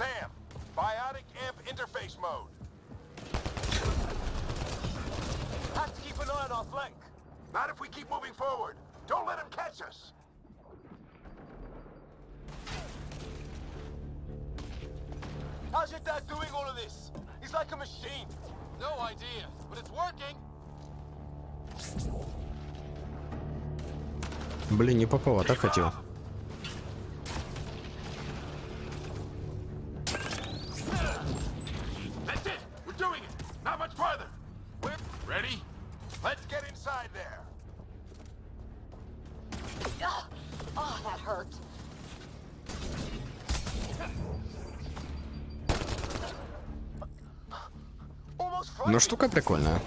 Sam, biotic amp interface mode. Have to keep an eye on our flank. Not if we keep moving forward. Don't let him catch us. How's your dad doing all of this? He's like a machine. No idea, but it's working. Блин, не попал, а так хотел. That's it. We're doing it. Not much farther. We're ready. Let's get inside there. Oh, that hurt. Но штука прикольная.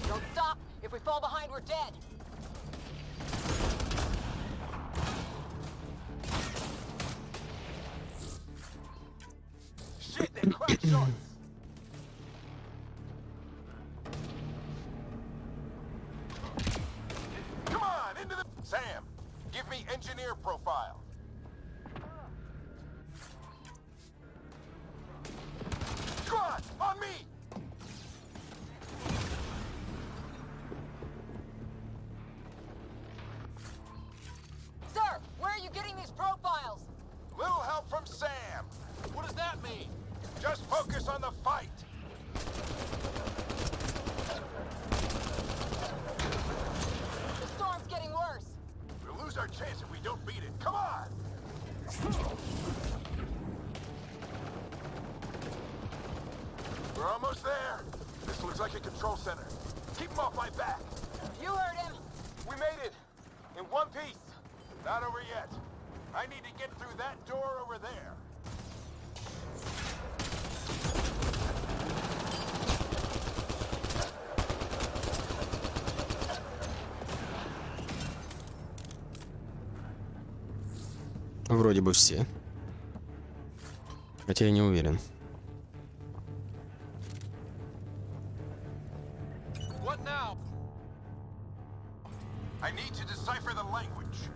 Don't stop. If we fall behind, we're dead. Shit, they're crack shots. Come on, into the... Sam, give me engineer profile. Squad, on me! Sir, where are you getting these profiles? Little help from Sam. What does that mean? Just focus on the fight. The storm's getting worse. We'll lose our chance if we don't beat it. Come on! We're almost there. This looks like a control center. Keep him off my back. You heard him. We made it. In one piece. Not over yet. I need to get through that door over there. Вроде бы все. Хотя я не уверен. What now? I need to decipher the language.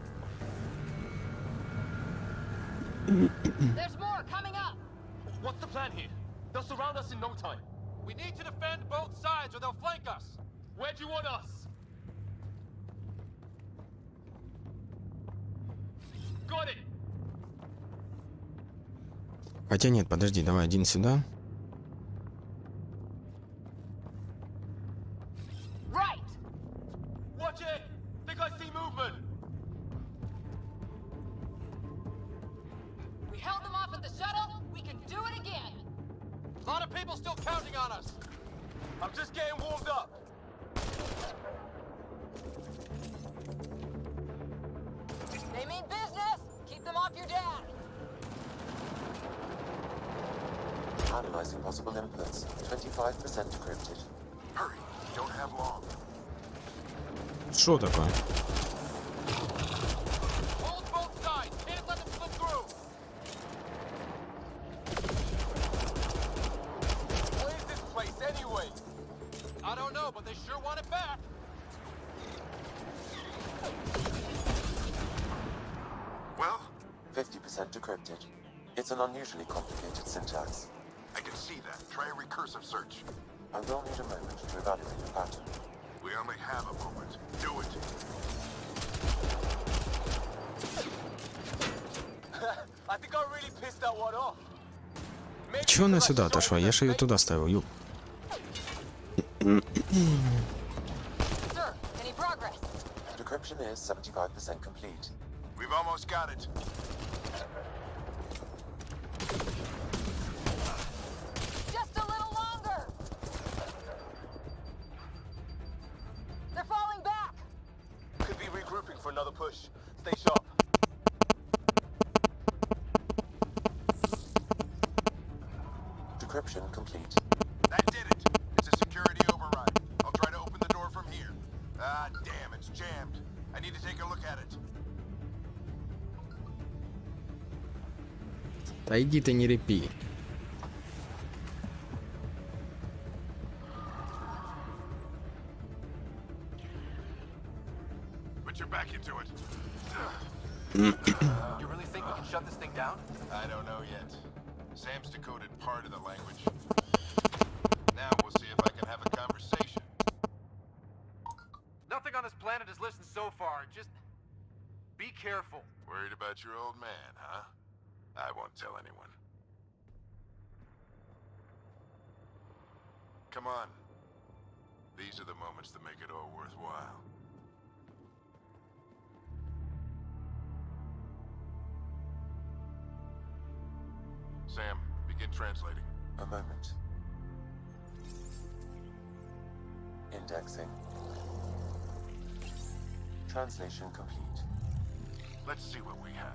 There's more coming up. What's the plan here? They'll surround us in no time. We need to defend both sides or they'll flank us. Where do you want us? Got it. Хотя нет, подожди, давай один сюда. Right. Watch it. Think I see movement. We held them off at the shuttle. We can do it again. A lot of people still counting on us. I'm just getting warmed up. They mean business. Keep them off your dad. Analyzing possible inputs. 25% decrypted. Hurry. Don't have long. Что такое? Hold both sides. Can't let them slip through. What is this place anyway? I don't know, but they sure want it back. Well, 50% decrypted. It's an unusually complicated syntax. I can see that. Try a recursive search. I will need a moment to evaluate the pattern. We only have a moment. Do it. I think I really pissed that one off. Чё она сюда отошла? Я же ее туда ставил. Ю. Sir, any progress? Decryption is 75% complete. We've almost got it. Stay sharp. Decryption complete. That did it. It's a security override. I'll try to open the door from here. Ah, damn, it's jammed. I need to take a look at it. Да иди ты, не репи. Put your back into it. You really think we can shut this thing down? I don't know yet. Sam's decoded part of the language. Now we'll see if I can have a conversation. Nothing on this planet has listened so far. Just be careful. Worried about your old man, huh? I won't tell anyone. Come on. These are the moments that make it all worthwhile. Sam, begin translating. A moment. Indexing. Translation complete. Let's see what we have.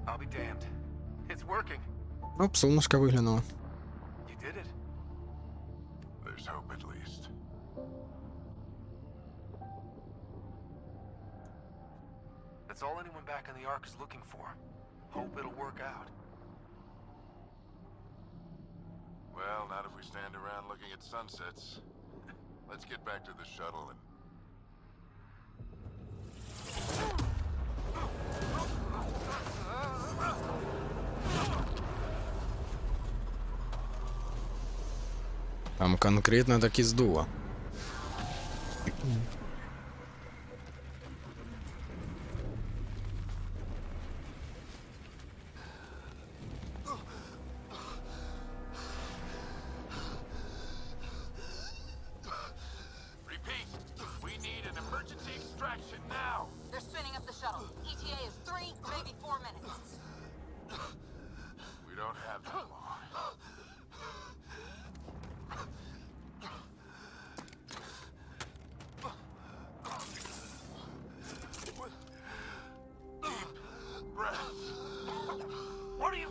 I'll be damned. It's working. Оп, солнышко выглянуло. You did it. There's hope at least. That's all anyone back in the Ark is looking for. Hope it'll work out. Well, not if we stand around looking at sunsets. Let's get back to the shuttle and... Там конкретно таки сдуло. Repeat! We need an emergency extraction now! They're spinning up the shuttle. ETA is 3, maybe 4 minutes. We don't have that long. Deep breath. What are you...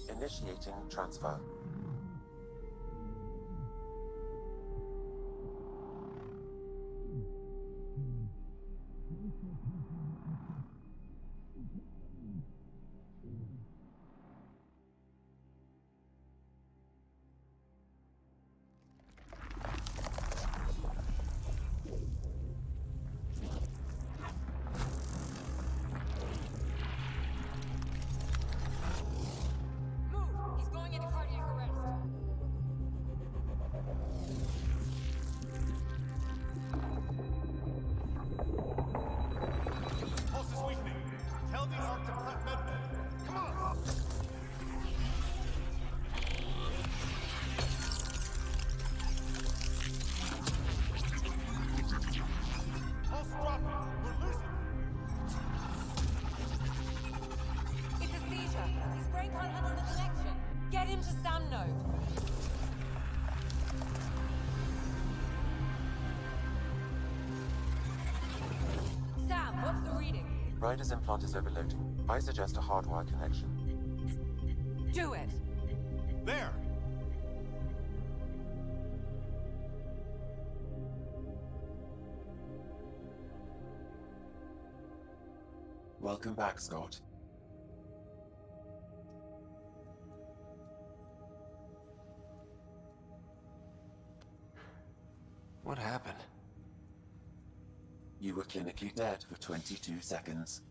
Initiating transfer. Move! He's going into cardiac arrest. Pulse is weakening. Tell the Ark to prep medbay. Come on! Pulse dropping. We're losing. It's a seizure. His brain can't handle the connection. Get him to Sam node. Sam, what's the reading? Ryder's implant is overloading. I suggest a hardwire connection. Do it. There! Welcome back, Scott. What happened? You were clinically dead for 22 seconds.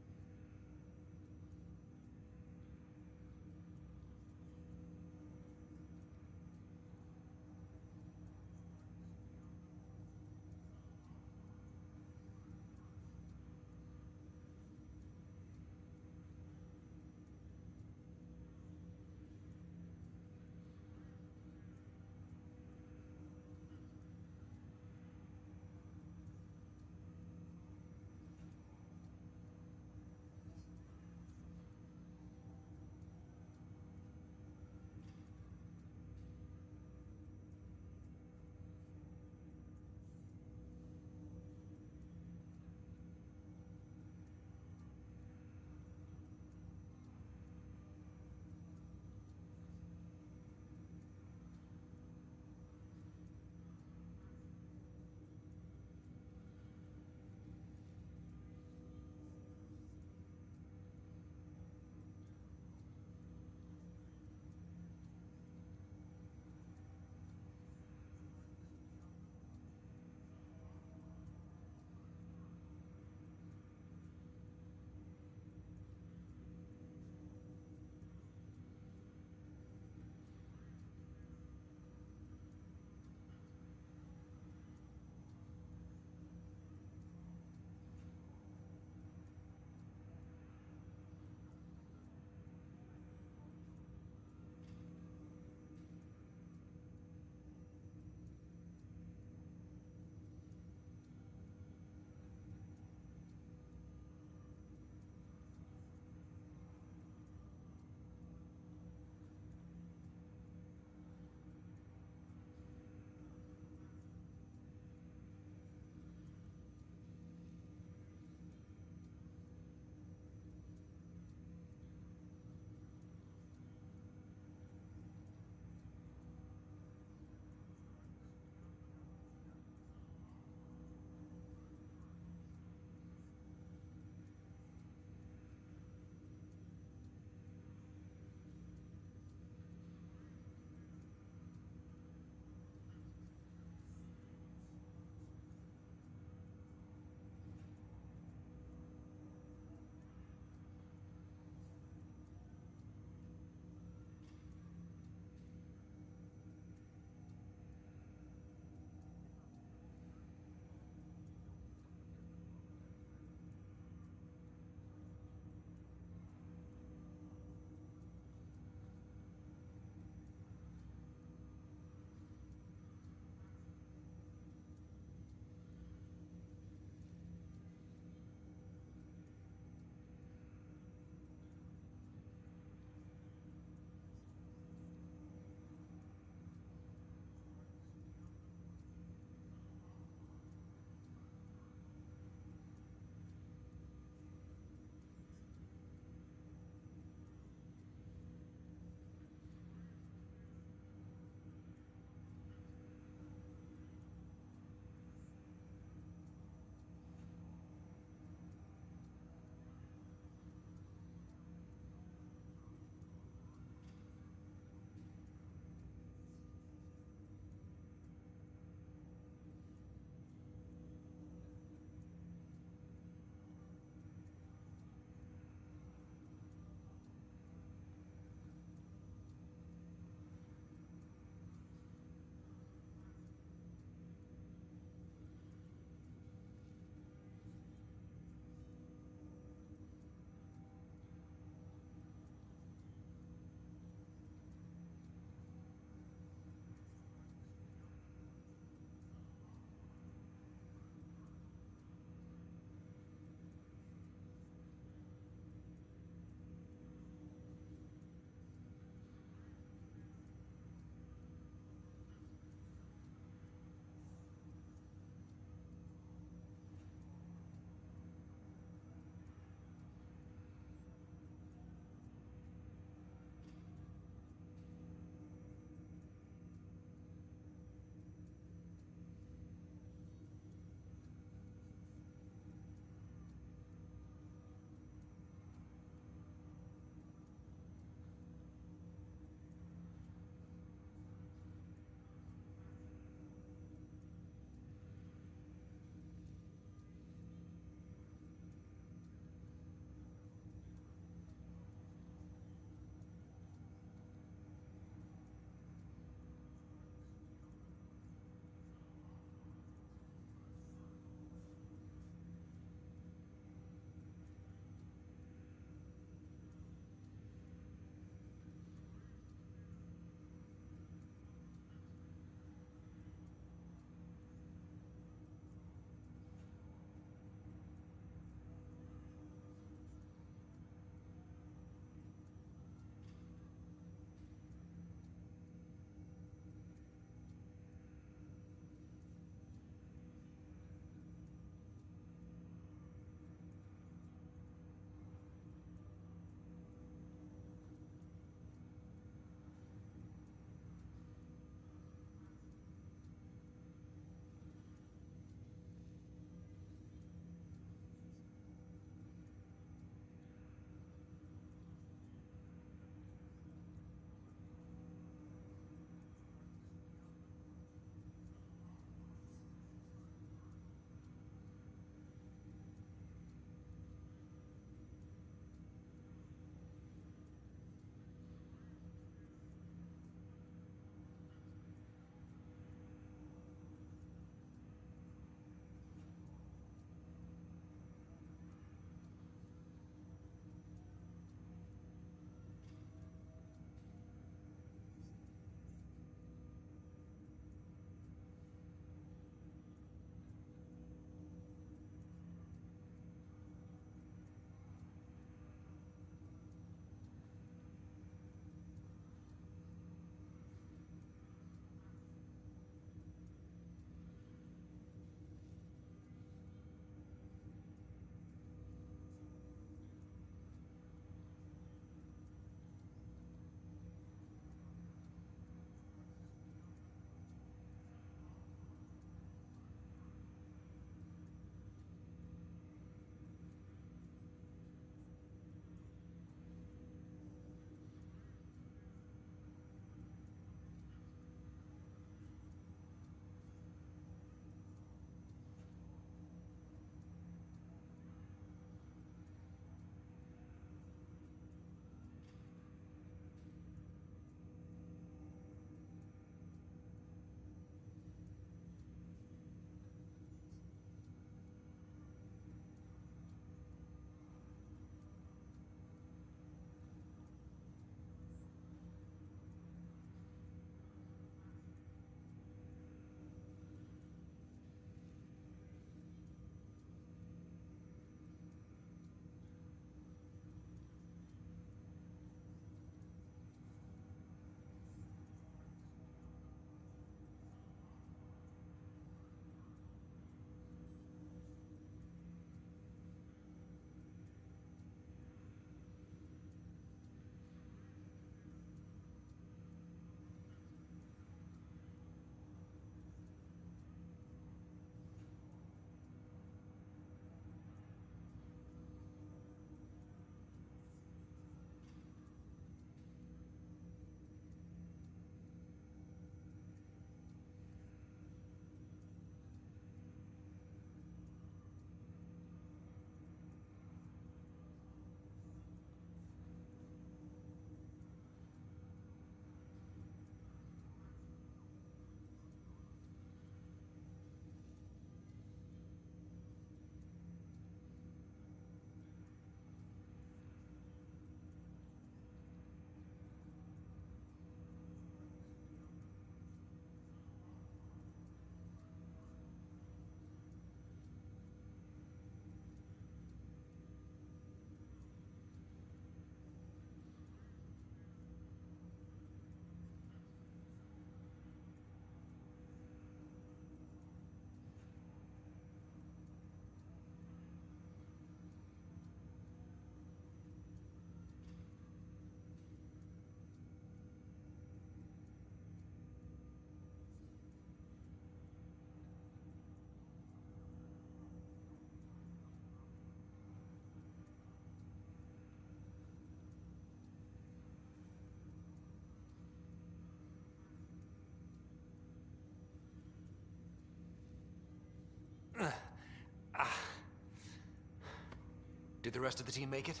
Did the rest of the team make it?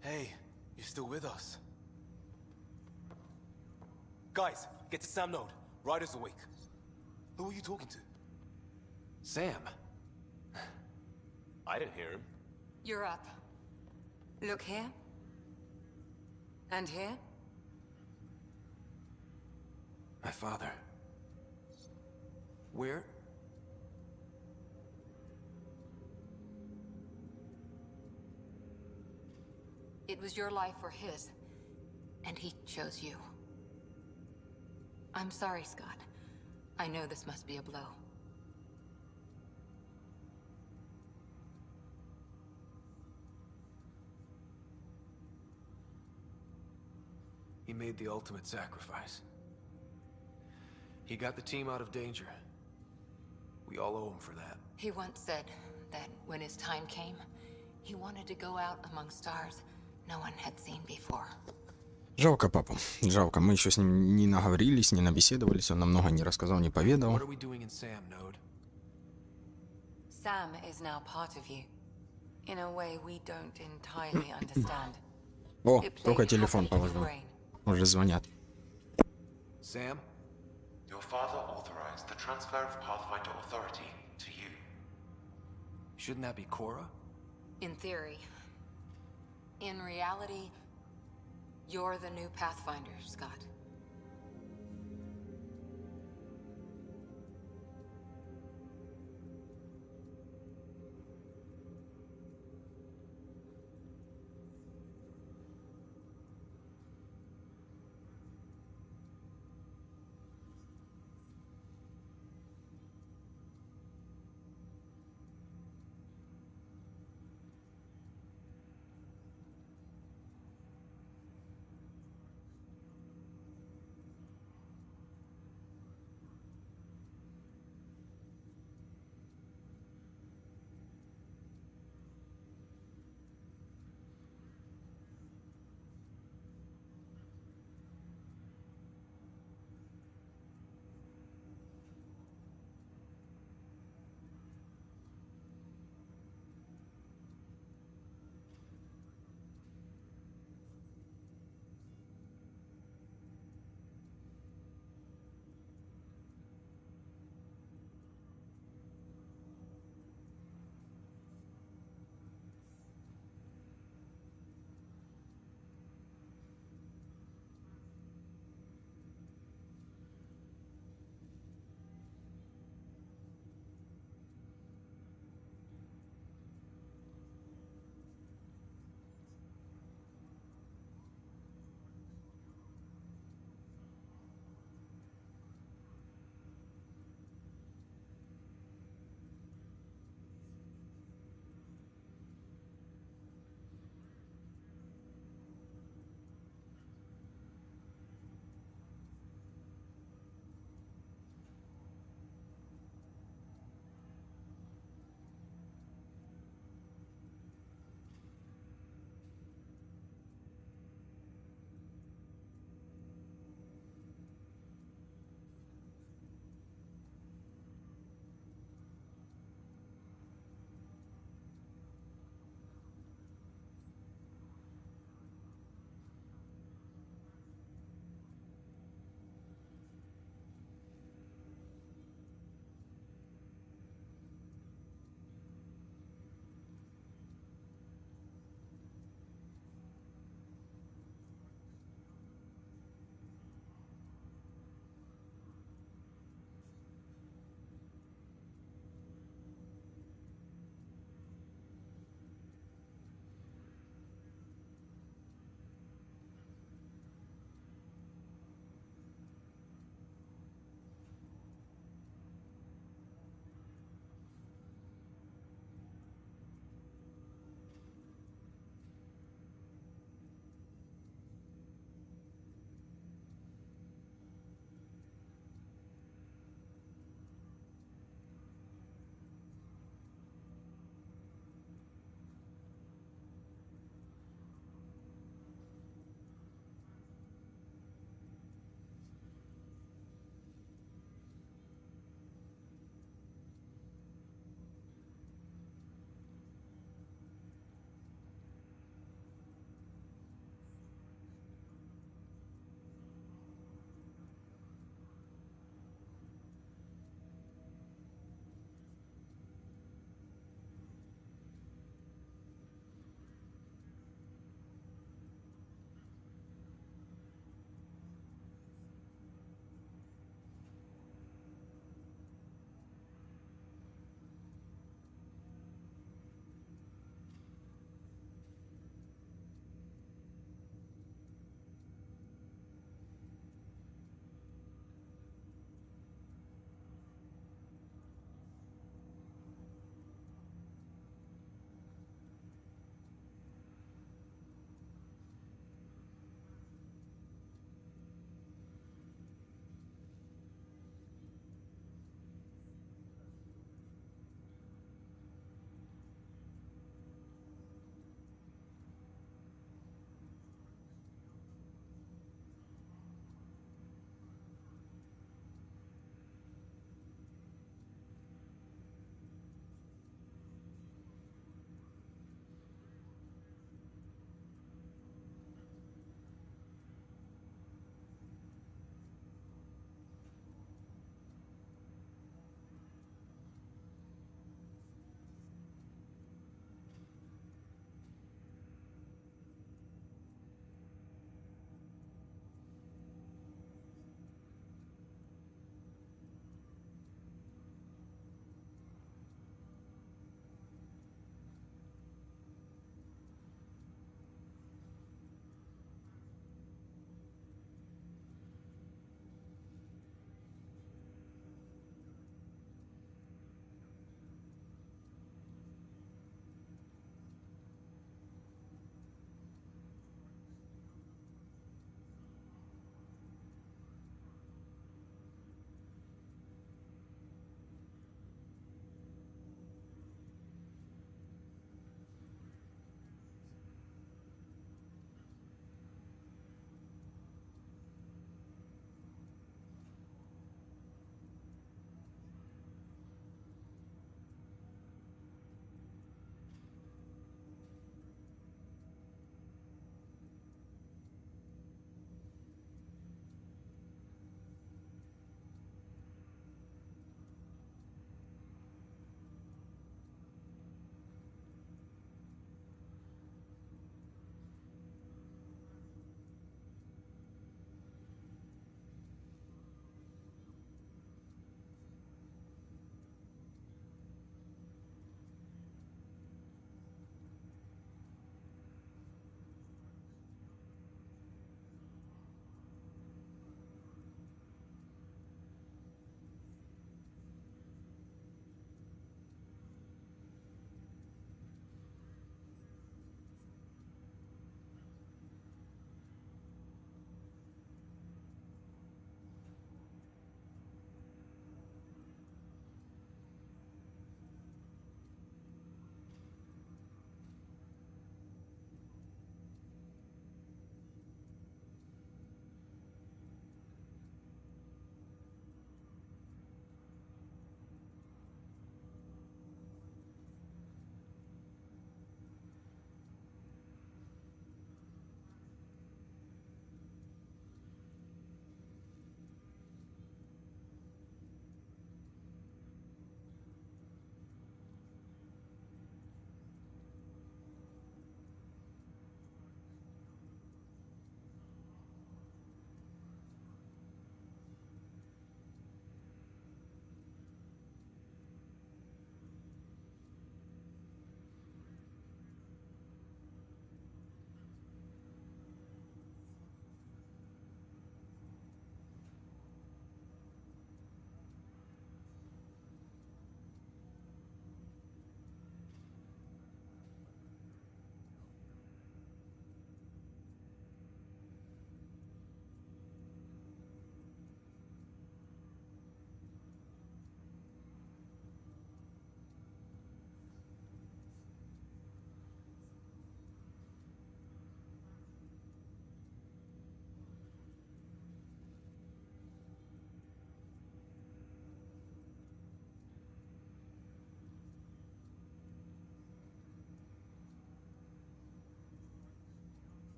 Hey, you're still with us. Guys, get to Sam Node. Ryder's awake. Who are you talking to? Sam. I didn't hear him. You're up. Look here. And here. My father. Where? It was your life or his, and he chose you. I'm sorry, Scott. I know this must be a blow. He made the ultimate sacrifice. He got the team out of danger. We all owe him for that. He once said that when his time came, he wanted to go out among stars no one had seen before. Жалко папу. Жалко. Мы еще с ним не наговорились, не набеседовались. Он нам много не рассказал, не поведал. What are we doing in Sam, Node? Sam is now part of you. In a way we don't entirely understand. О, только телефон положил. Уже звонят. Sam? Your father authorized the transfer of Pathfinder authority to you. Shouldn't that be Cora? In theory. In reality, you're the new Pathfinder, Scott.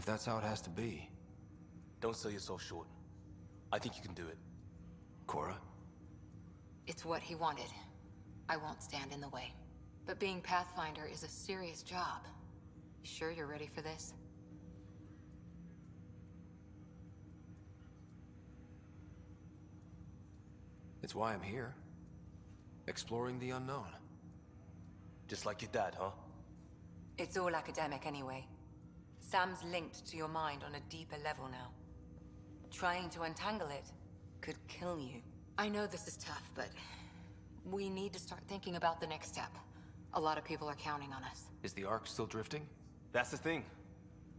that's how it has to be. Don't sell yourself short. I think you can do it. Cora? It's what he wanted. I won't stand in the way. But being Pathfinder is a serious job. You sure you're ready for this? It's why I'm here. Exploring the unknown. Just like your dad, huh? It's all academic anyway. Sam's linked to your mind on a deeper level now. Trying to untangle it could kill you. I know this is tough, but we need to start thinking about the next step. A lot of people are counting on us. Is the Ark still drifting? That's the thing.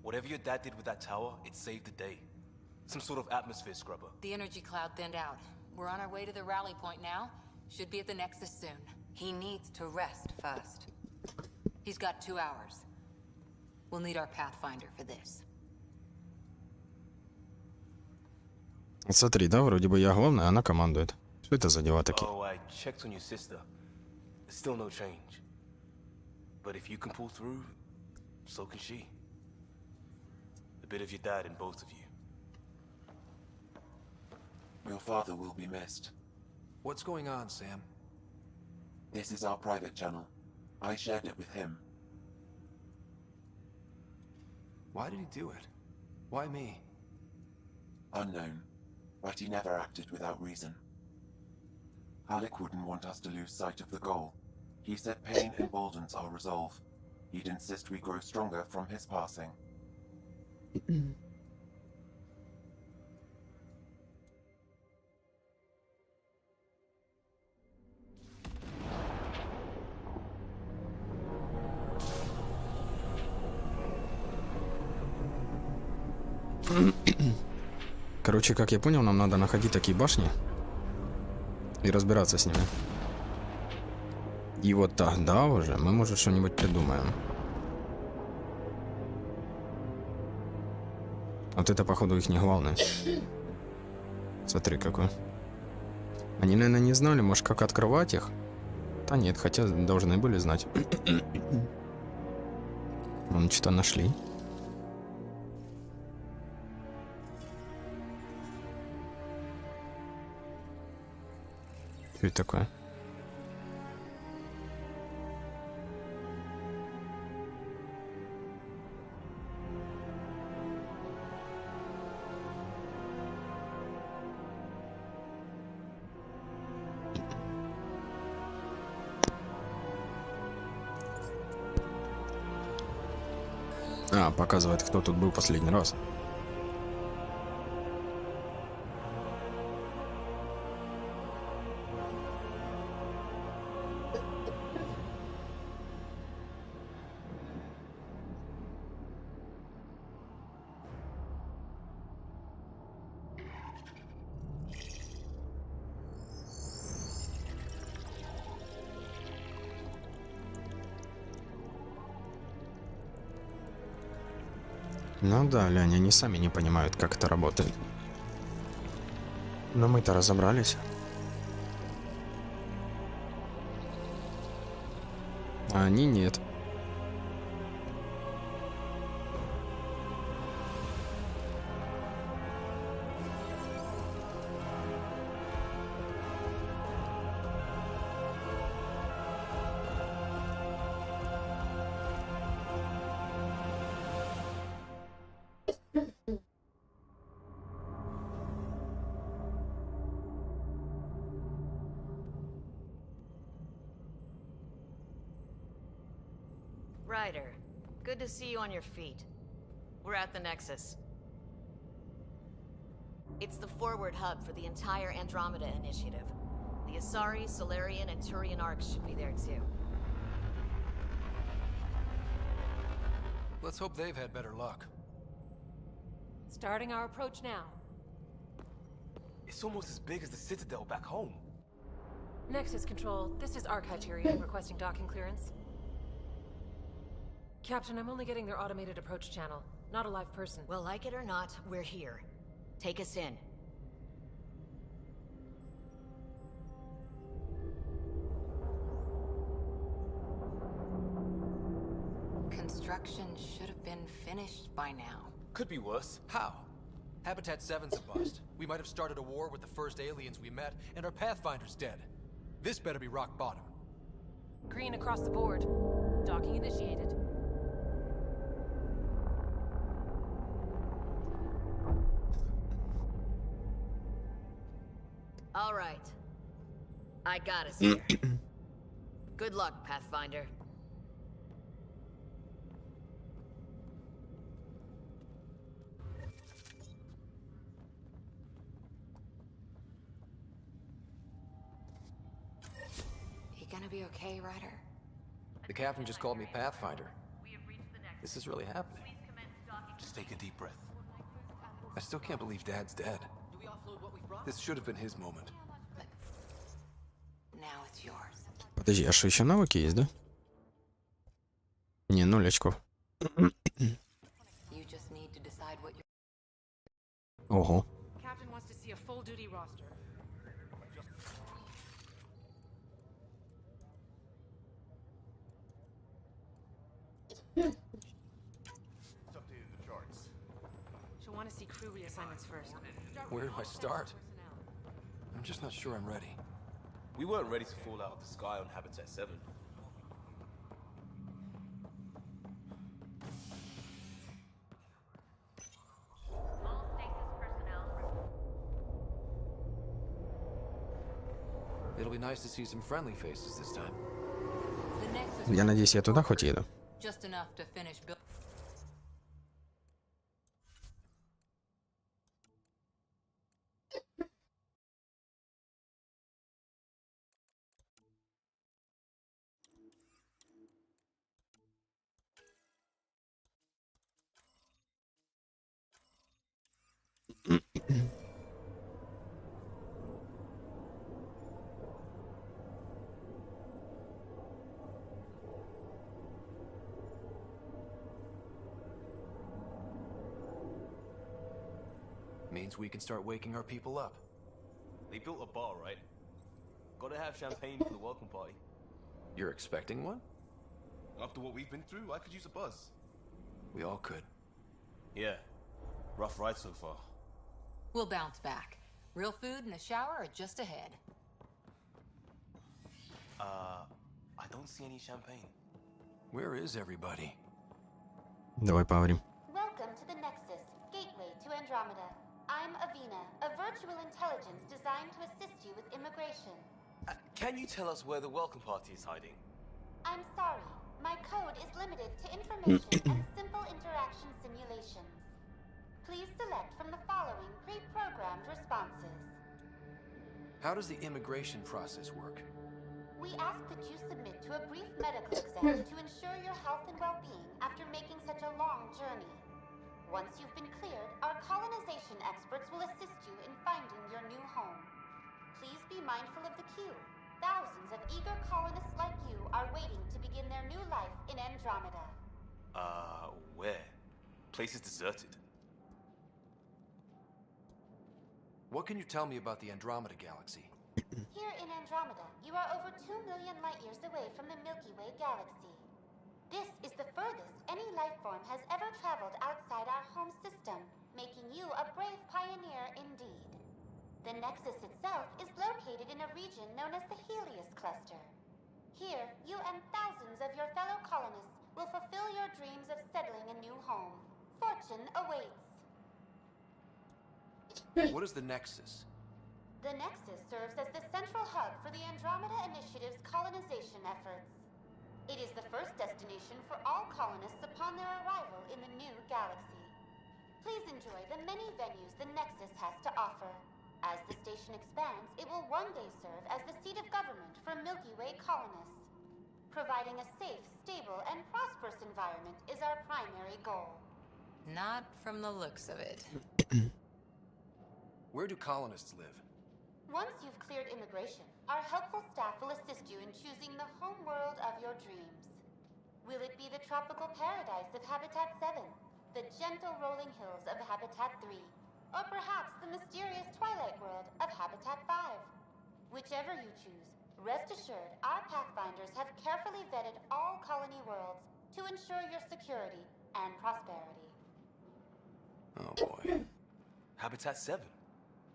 Whatever your dad did with that tower, it saved the day. Some sort of atmosphere scrubber. The energy cloud thinned out. We're on our way to the rally point now. Should be at the Nexus soon. He needs to rest first. He's got 2 hours. We'll need our Pathfinder for this. Смотри, да, вроде бы я главный, а она командует. Что это за дела такие? Oh, I checked on your sister. There's still no change. But if you can pull through, so can she. A bit of your dad in both of you. Your father will be missed. What's going on, Sam? This is our private channel. I shared it with him. Why did he do it? Why me? Unknown, but he never acted without reason. Halleck wouldn't want us to lose sight of the goal. He said pain emboldens our resolve. He'd insist we grow stronger from his passing. Короче, как я понял, нам надо находить такие башни и разбираться с ними. И вот тогда уже мы, может, что-нибудь придумаем. Вот это, походу, их не главное. Смотри, какой. Они, наверное, не знали, может, как открывать их. Да нет, хотя должны были знать. Вон, что-то нашли. Что это такое? А, показывает, кто тут был последний раз. Ну да, Лянь, они сами не понимают, как это работает. Но мы-то разобрались. А они нет. Ryder, good to see you on your feet. We're at the Nexus. It's the forward hub for the entire Andromeda initiative. The Asari, Solarian, and Turian arcs should be there too. Let's hope they've had better luck. Starting our approach now. It's almost as big as the Citadel back home. Nexus Control, this is Architurian requesting docking clearance. Captain, I'm only getting their automated approach channel, not a live person. Well, like it or not, we're here. Take us in. Construction should have been finished by now. Could be worse. How? Habitat 7's a bust. We might have started a war with the first aliens we met, and our Pathfinder's dead. This better be rock bottom. Green across the board. Docking initiated. All right. I got us here. Good luck, Pathfinder. You gonna be okay, Ryder? The captain just called me Pathfinder. This is really happening. Just take a deep breath. I still can't believe Dad's dead. This should have been his moment. Now it's yours. Подожди, а что еще навыки есть, да? Не, 0 очков. You just need to decide what you're... Ого. Captain wants to see a full duty roster. She'll want to see crew reassignments first. Where do I start? I'm just not sure I'm ready. We weren't ready to fall out of the sky on Habitat 7. It'll be nice to see some friendly faces this time. Я надеюсь, я туда хоть еду. Just enough to finish building. Means we can start waking our people up. They built a bar, right? Gotta have champagne for the welcome party. You're expecting one? After what we've been through, I could use a buzz. We all could. Yeah. Rough ride so far. We'll bounce back. Real food and a shower are just ahead. I don't see any champagne. Where is everybody? Давай поговорим. Welcome to the Nexus, gateway to Andromeda. I'm Avina, a virtual intelligence designed to assist you with immigration. Can you tell us where the welcome party is hiding? I'm sorry, my code is limited to information and simple interaction simulations. Please select from the following pre-programmed responses. How does the immigration process work? We ask that you submit to a brief medical exam to ensure your health and well-being after making such a long journey. Once you've been cleared, our colonization experts will assist you in finding your new home. Please be mindful of the queue. Thousands of eager colonists like you are waiting to begin their new life in Andromeda. Where? Place is deserted. What can you tell me about the Andromeda galaxy? Here in Andromeda, you are over 2 million light-years away from the Milky Way galaxy. This is the furthest any life form has ever traveled outside our home system, making you a brave pioneer indeed. The Nexus itself is located in a region known as the Helios Cluster. Here, you and thousands of your fellow colonists will fulfill your dreams of settling a new home. Fortune awaits. What is the Nexus? The Nexus serves as the central hub for the Andromeda Initiative's colonization efforts. It is the first destination for all colonists upon their arrival in the new galaxy. Please enjoy the many venues the Nexus has to offer. As the station expands, it will one day serve as the seat of government for Milky Way colonists. Providing a safe, stable, and prosperous environment is our primary goal. Not from the looks of it. Where do colonists live? Once you've cleared immigration, our helpful staff will assist you in choosing the home world of your dreams. Will it be the tropical paradise of Habitat 7, the gentle rolling hills of Habitat 3, or perhaps the mysterious twilight world of Habitat 5? Whichever you choose, rest assured our Pathfinders have carefully vetted all colony worlds to ensure your security and prosperity. Oh boy. Habitat 7.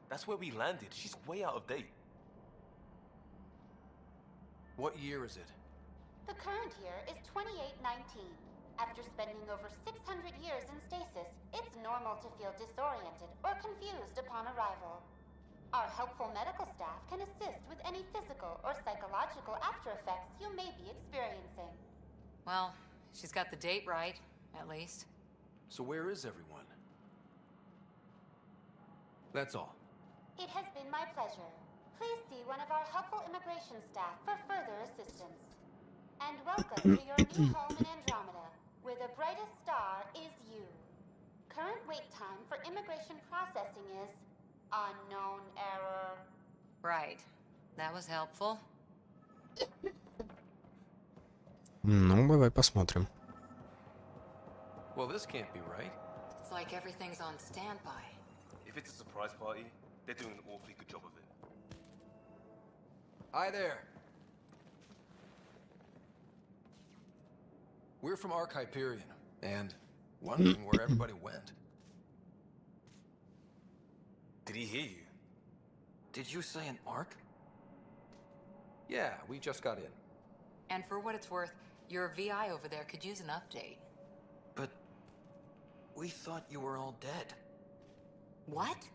That's where we landed. She's way out of date. What year is it? The current year is 2819. After spending over 600 years in stasis, it's normal to feel disoriented or confused upon arrival. Our helpful medical staff can assist with any physical or psychological after effects you may be experiencing. Well, she's got the date right, at least. So where is everyone? That's all. It has been my pleasure. Please see one of our helpful immigration staff for further assistance. And welcome to your new home in Andromeda, where the brightest star is you. Current wait time for immigration processing is unknown error. Right. That was helpful. Ну, давай посмотрим. Well, this can't be right. It's like everything's on standby. If it's a surprise party, they're doing an awfully good job of it. Hi there. We're from Ark Hyperion, and wondering where everybody went. Did he hear you? Did you say an Ark? Yeah, we just got in. And for what it's worth, your VI over there could use an update. But we thought you were all dead. What?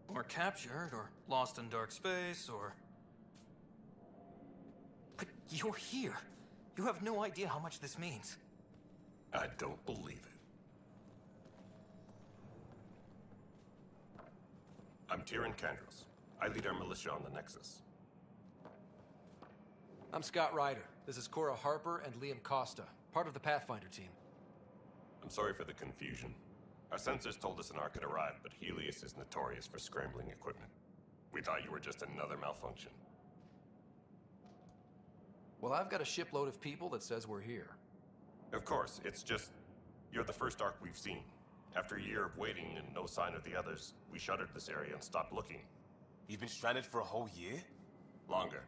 Or captured, or lost in dark space, or... But you're here. You have no idea how much this means. I don't believe it. I'm Tyrion Candros. I lead our militia on the Nexus. I'm Scott Ryder. This is Cora Harper and Liam Costa, part of the Pathfinder team. I'm sorry for the confusion. Our sensors told us an Ark had arrived, but Helios is notorious for scrambling equipment. We thought you were just another malfunction. Well, I've got a shipload of people that says we're here. Of course, it's just... you're the first Ark we've seen. After a year of waiting and no sign of the others, we shuttered this area and stopped looking. You've been stranded for a whole year? Longer.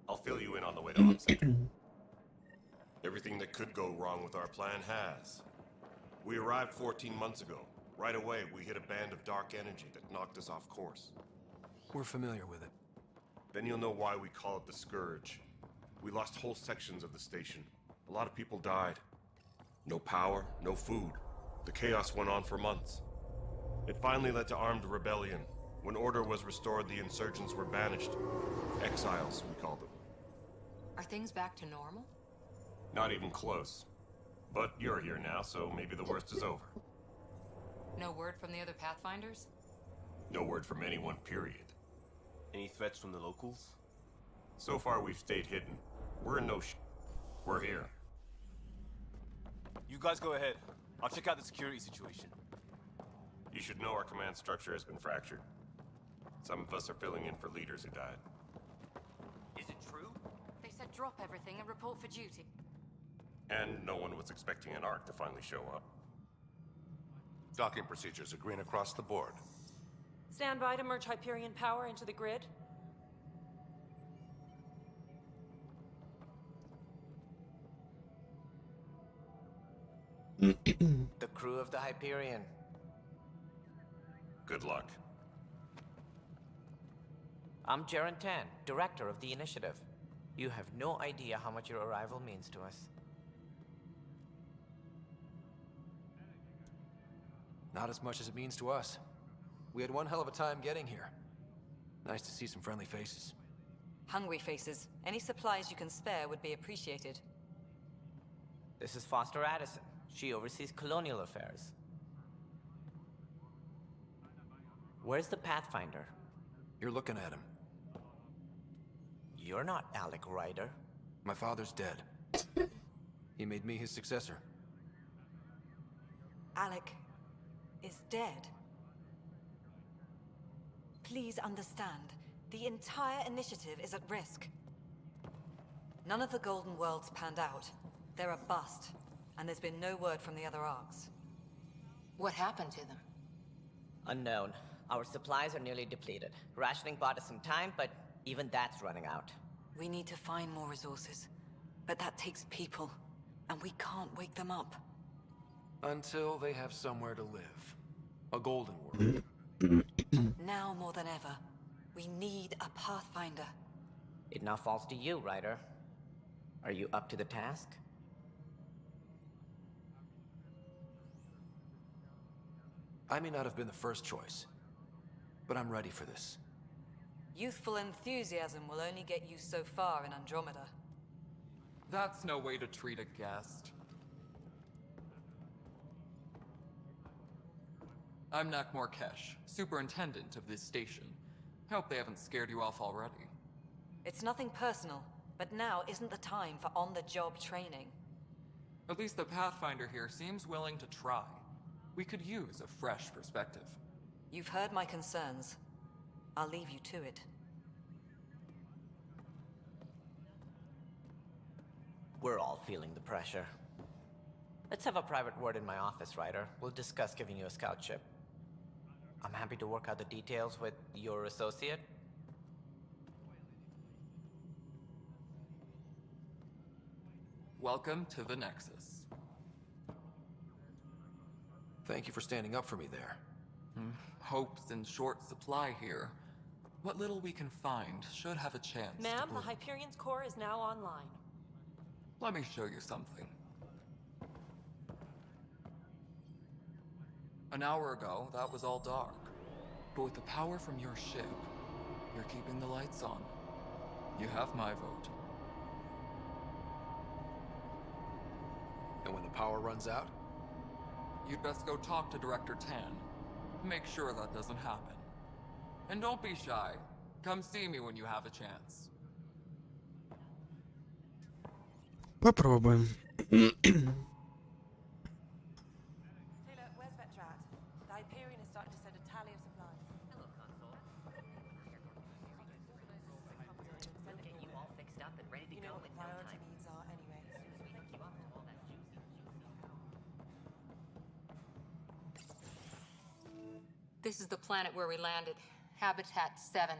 I'll fill you in on the way to Hub Center. Everything that could go wrong with our plan has. We arrived 14 months ago. Right away, we hit a band of dark energy that knocked us off course. We're familiar with it. Then you'll know why we call it the Scourge. We lost whole sections of the station. A lot of people died. No power, no food. The chaos went on for months. It finally led to armed rebellion. When order was restored, the insurgents were banished. Exiles, we called them. Are things back to normal? Not even close. But you're here now, so maybe the worst is over. No word from the other Pathfinders? No word from anyone, period. Any threats from the locals? So far, we've stayed hidden. We're in no We're here. You guys go ahead. I'll check out the security situation. You should know our command structure has been fractured. Some of us are filling in for leaders who died. Is it true? They said drop everything and report for duty. And no one was expecting an Ark to finally show up. Docking procedures are green across the board. Stand by to merge Hyperion power into the grid. The crew of the Hyperion. Good luck. I'm Jaren Tan, director of the initiative. You have no idea how much your arrival means to us. Not as much as it means to us. We had one hell of a time getting here. Nice to see some friendly faces. Hungry faces. Any supplies you can spare would be appreciated. This is Foster Addison. She oversees colonial affairs. Where's the Pathfinder? You're looking at him. You're not Alec Ryder. My father's dead. He made me his successor. Alec is dead. Please understand, the entire initiative is at risk. None of the Golden Worlds panned out. They're a bust, and there's been no word from the other arcs. What happened to them? Unknown. Our supplies are nearly depleted. Rationing bought us some time, but even that's running out. We need to find more resources, but that takes people, and we can't wake them up. Until they have somewhere to live. A golden world. Now more than ever, we need a Pathfinder. It now falls to you, Ryder. Are you up to the task? I may not have been the first choice, but I'm ready for this. Youthful enthusiasm will only get you so far in Andromeda. That's no way to treat a guest. I'm Nakmor Kesh, superintendent of this station. Hope they haven't scared you off already. It's nothing personal, but now isn't the time for on-the-job training. At least the Pathfinder here seems willing to try. We could use a fresh perspective. You've heard my concerns. I'll leave you to it. We're all feeling the pressure. Let's have a private word in my office, Ryder. We'll discuss giving you a scout ship. I'm happy to work out the details with your associate. Welcome to the Nexus. Thank you for standing up for me there. Hope's in short supply here. What little we can find should have a chance. Ma'am, the Hyperion's core is now online. Let me show you something. An hour ago, that was all dark. But with the power from your ship, you're keeping the lights on. You have my vote. And when the power runs out? You'd best go talk to Director Tan. Make sure that doesn't happen. And don't be shy. Come see me when you have a chance. Попробуем. Taylor, where's Vetrat? The Hyperion is starting to send a tally of supplies. Hello, Console. We'll get you all fixed up and ready to go in no time. Needs are anyway. Hook you up with all that juicy. This is the planet where we landed. Habitat 7.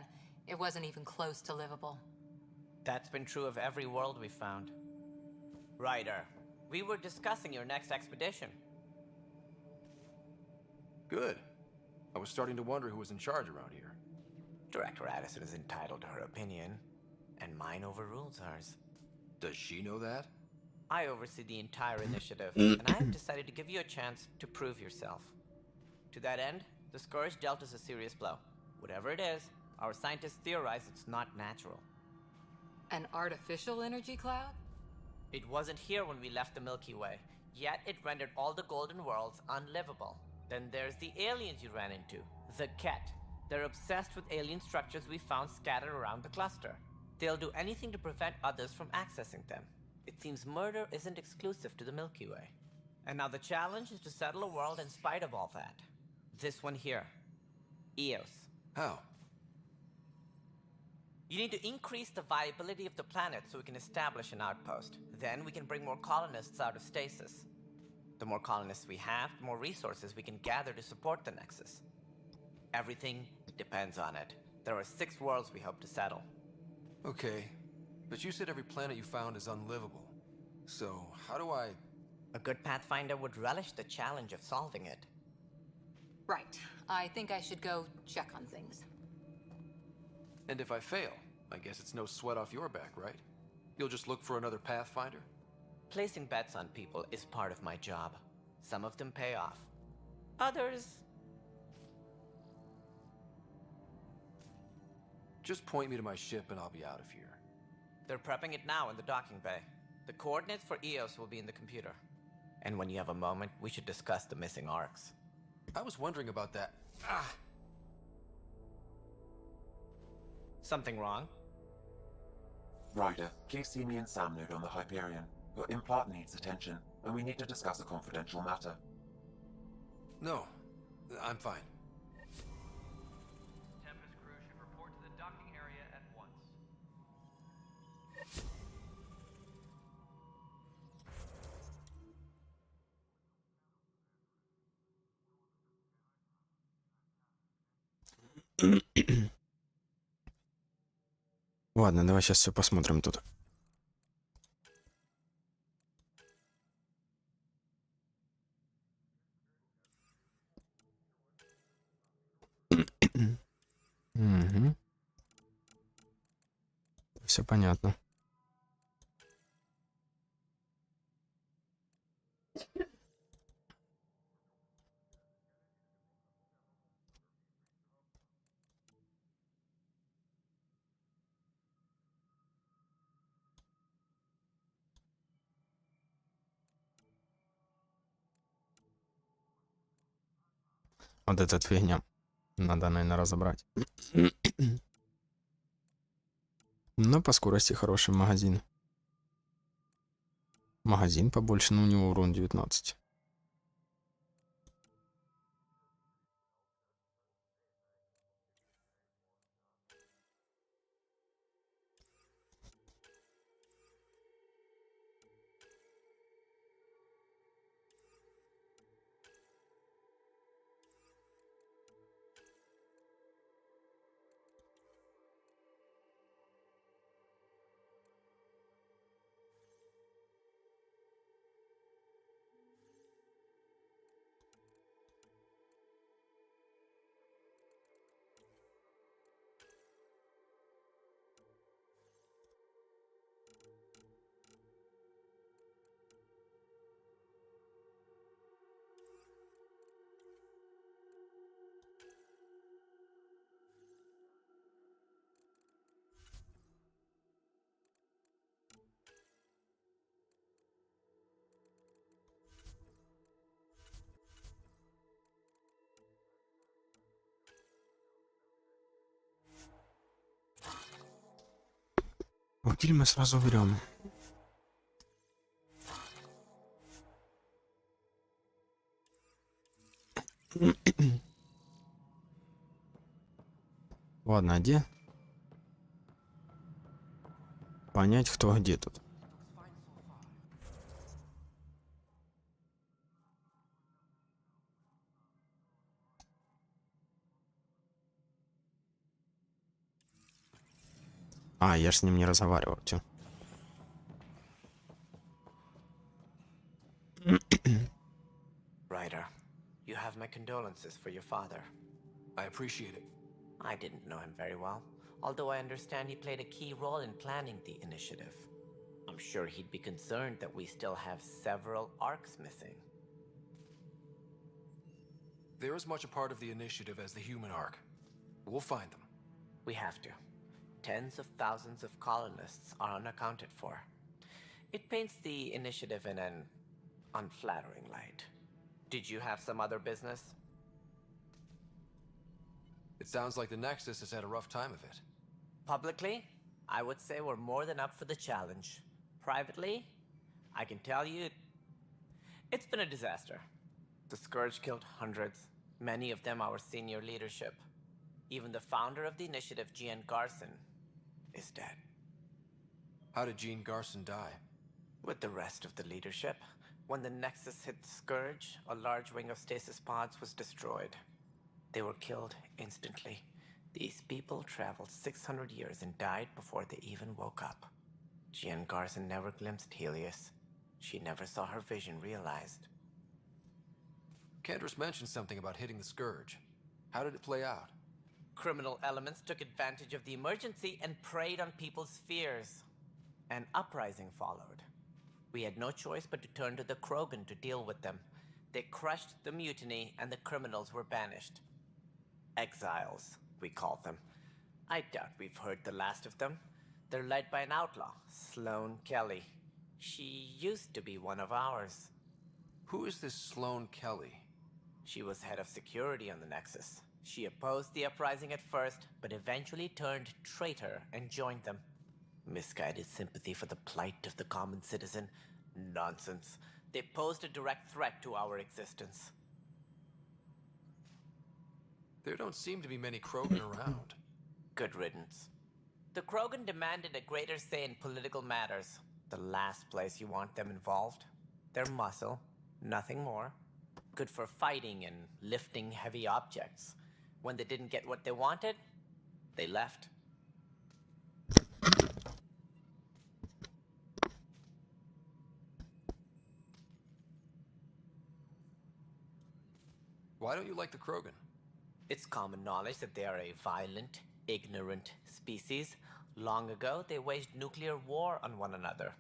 It wasn't even close to livable. That's been true of every world we've found. Ryder, we were discussing your next expedition. Good. I was starting to wonder who was in charge around here. Director Addison is entitled to her opinion, and mine overrules hers. Does she know that? I oversee the entire initiative, and I have decided to give you a chance to prove yourself. To that end, the Scourge dealt us a serious blow. Whatever it is, our scientists theorize it's not natural. An artificial energy cloud? It wasn't here when we left the Milky Way, yet it rendered all the golden worlds unlivable. Then there's the aliens you ran into, the Ket. They're obsessed with alien structures we found scattered around the cluster. They'll do anything to prevent others from accessing them. It seems murder isn't exclusive to the Milky Way. And now the challenge is to settle a world in spite of all that. This one here. Eos. How? You need to increase the viability of the planet so we can establish an outpost. Then we can bring more colonists out of stasis. The more colonists we have, the more resources we can gather to support the Nexus. Everything depends on it. There are 6 worlds we hope to settle. Okay, but you said every planet you found is unlivable. So, how do I... A good Pathfinder would relish the challenge of solving it. Right. I think I should go check on things. And if I fail, I guess it's no sweat off your back, right? You'll just look for another Pathfinder? Placing bets on people is part of my job. Some of them pay off. Others... Just point me to my ship and I'll be out of here. They're prepping it now in the docking bay. The coordinates for Eos will be in the computer. And when you have a moment, we should discuss the missing arcs. I was wondering about that. Ah! Something wrong? Ryder, please see me and Sam node on the Hyperion. Your implant needs attention, and we need to discuss a confidential matter. No, I'm fine. Tempest crew should report to the docking area at once. Ладно, давай сейчас все посмотрим тут. Все понятно. Вот эта фигня. Надо, наверное, разобрать. Но по скорости хороший магазин. Магазин побольше, но у него урон 19. Утиль мы сразу берем. Ладно, а где? Понять, кто где тут. А, я ж с ним не разговаривал, тю. Ryder, you have my condolences for your father. I appreciate it. I didn't know him very well, although I understand he played a key role in planning the initiative. I'm sure he'd be concerned that we still have several arcs missing. They're as much a part of the initiative as the human arc. We'll find them. We have to. Tens of thousands of colonists are unaccounted for. It paints the initiative in an unflattering light. Did you have some other business? It sounds like the Nexus has had a rough time of it. Publicly, I would say we're more than up for the challenge. Privately, I can tell you, it's been a disaster. The Scourge killed hundreds, many of them our senior leadership. Even the founder of the initiative, Jean Garson, is dead. How did Jean Garson die? With the rest of the leadership. When the Nexus hit the Scourge, a large wing of stasis pods was destroyed. They were killed instantly. These people traveled 600 years and died before they even woke up. Jean Garson never glimpsed Helios. She never saw her vision realized. Candra's mentioned something about hitting the Scourge. How did it play out? Criminal elements took advantage of the emergency and preyed on people's fears. An uprising followed. We had no choice but to turn to the Krogan to deal with them. They crushed the mutiny and the criminals were banished. Exiles, we called them. I doubt we've heard the last of them. They're led by an outlaw, Sloane Kelly. She used to be one of ours. Who is this Sloane Kelly? She was head of security on the Nexus. She opposed the uprising at first, but eventually turned traitor and joined them. Misguided sympathy for the plight of the common citizen? Nonsense. They posed a direct threat to our existence. There don't seem to be many Krogan around. Good riddance. The Krogan demanded a greater say in political matters. The last place you want them involved. Their muscle, nothing more. Good for fighting and lifting heavy objects. When they didn't get what they wanted, they left. Why don't you like the Krogan? It's common knowledge that they are a violent, ignorant species, Long ago, they waged nuclear war on one another.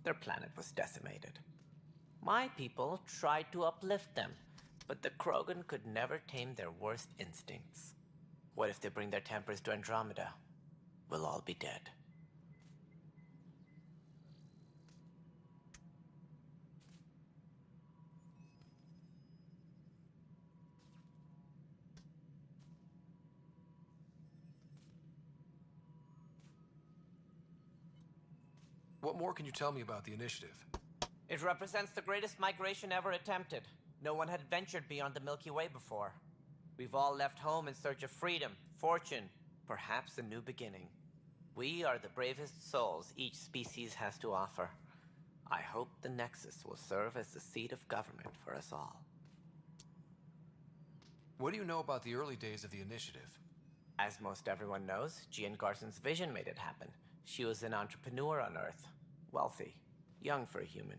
Their planet was decimated. My people tried to uplift them, but the Krogan could never tame their worst instincts. What if they bring their tempers to Andromeda? We'll all be dead. What more can you tell me about the initiative? It represents the greatest migration ever attempted. No one had ventured beyond the Milky Way before. We've all left home in search of freedom, fortune, perhaps a new beginning. We are the bravest souls each species has to offer. I hope the Nexus will serve as the seat of government for us all. What do you know about the early days of the initiative? As most everyone knows, Jean Garson's vision made it happen. She was an entrepreneur on Earth. Wealthy. Young for a human.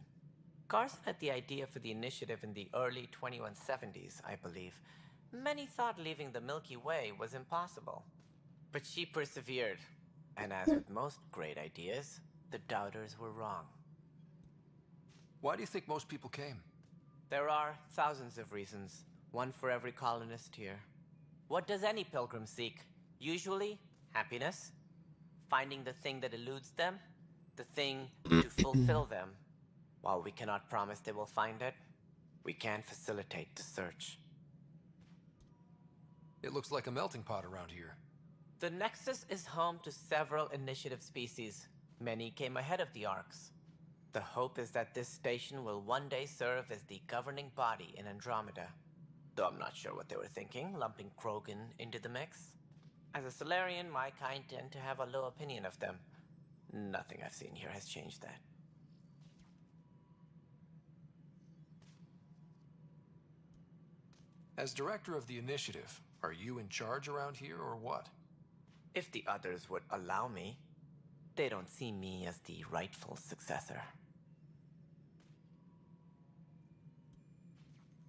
Garson had the idea for the initiative in the early 2170s, I believe. Many thought leaving the Milky Way was impossible. But she persevered. And as with most great ideas, the doubters were wrong. Why do you think most people came? There are thousands of reasons, one for every colonist here. What does any pilgrim seek? Usually, happiness. Finding the thing that eludes them, the thing to fulfill them. While we cannot promise they will find it, we can facilitate the search. It looks like a melting pot around here. The Nexus is home to several initiative species. Many came ahead of the Arks. The hope is that this station will one day serve as the governing body in Andromeda. Though I'm not sure what they were thinking, lumping Krogan into the mix. As a Solarian, my kind tend to have a low opinion of them. Nothing I've seen here has changed that. As director of the initiative, are you in charge around here or what? If the others would allow me, they don't see me as the rightful successor.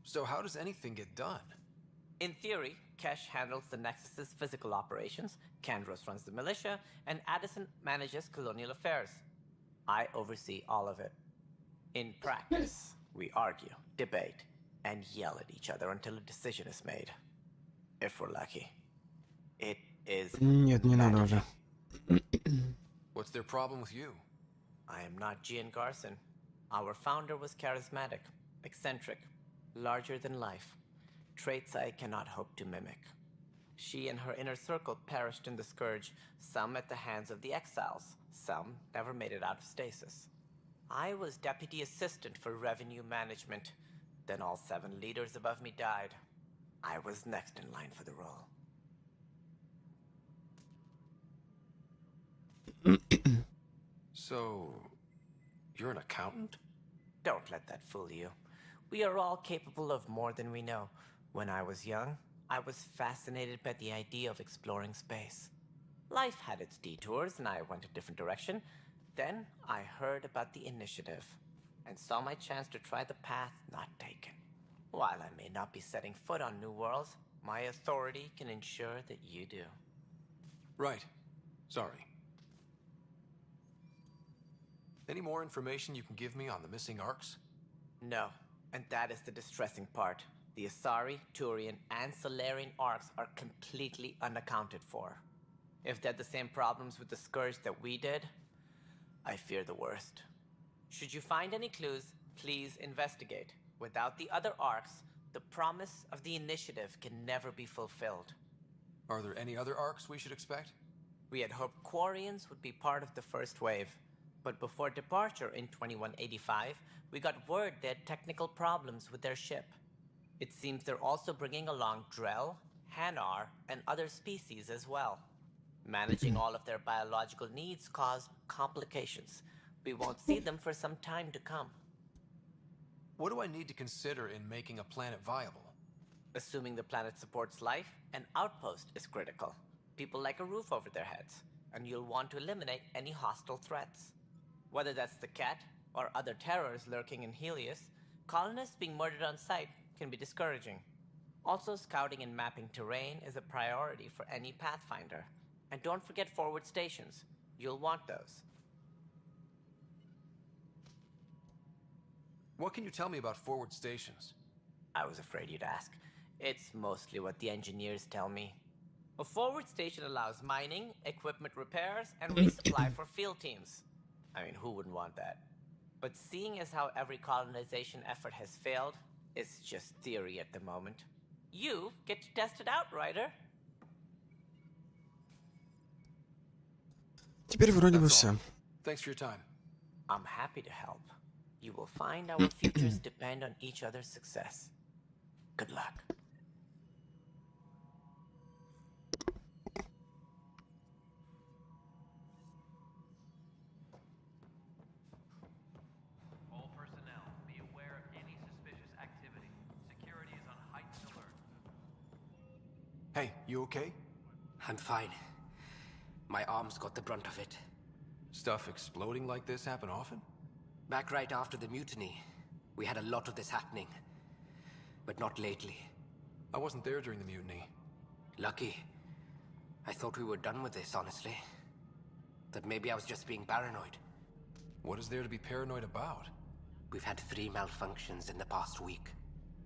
So how does anything get done? In theory, Kesh handles the Nexus's physical operations, Kandros runs the militia, and Addison manages colonial affairs. I oversee all of it. In practice, we argue, debate, and yell at each other until a decision is made. If we're lucky. It is Нет, не надо уже. What's their problem with you? I am not Jean Garson. Our founder was charismatic, eccentric, larger than life. Traits I cannot hope to mimic. She and her inner circle perished in the Scourge, some at the hands of the Exiles, some never made it out of stasis. I was deputy assistant for revenue management. Then all 7 leaders above me died. I was next in line for the role. So, you're an accountant? Don't let that fool you. We are all capable of more than we know. When I was young, I was fascinated by the idea of exploring space. Life had its detours and I went a different direction. Then I heard about the initiative and saw my chance to try the path not taken. While I may not be setting foot on new worlds, my authority can ensure that you do. Right. Sorry. Any more information you can give me on the missing Arks? No, and that is the distressing part. The Asari, Turian, and Solarian Arks are completely unaccounted for. If they had the same problems with the Scourge that we did, I fear the worst. Should you find any clues, please investigate. Without the other Arks, the promise of the initiative can never be fulfilled. Are there any other Arks we should expect? We had hoped Quarians would be part of the first wave. But before departure in 2185, we got word they had technical problems with their ship. It seems they're also bringing along Drell, Hanar, and other species as well. Managing all of their biological needs caused complications. We won't see them for some time to come. What do I need to consider in making a planet viable? Assuming the planet supports life, an outpost is critical. People like a roof over their heads, and you'll want to eliminate any hostile threats. Whether that's the cat or other terrors lurking in Helios, colonists being murdered on sight can be discouraging. Also, scouting and mapping terrain is a priority for any Pathfinder. And don't forget forward stations. You'll want those. What can you tell me about forward stations? I was afraid you'd ask. It's mostly what the engineers tell me. A forward station allows mining, equipment repairs, and resupply for field teams. I mean, who wouldn't want that? But seeing as how every colonization effort has failed, it's just theory at the moment. You get to test it out, Ryder. Теперь вроде бы все. Thanks for your time. I'm happy to help. You will find our futures depend on each other's success. Good luck. All personnel, be aware of any suspicious activity. Security is on heightened alert. Hey, you okay? I'm fine. My arms got the brunt of it. Stuff exploding like this happen often? Back right after the mutiny, we had a lot of this happening. But not lately. I wasn't there during the mutiny. Lucky. I thought we were done with this, honestly. That maybe I was just being paranoid. What is there to be paranoid about? We've had 3 malfunctions in the past week.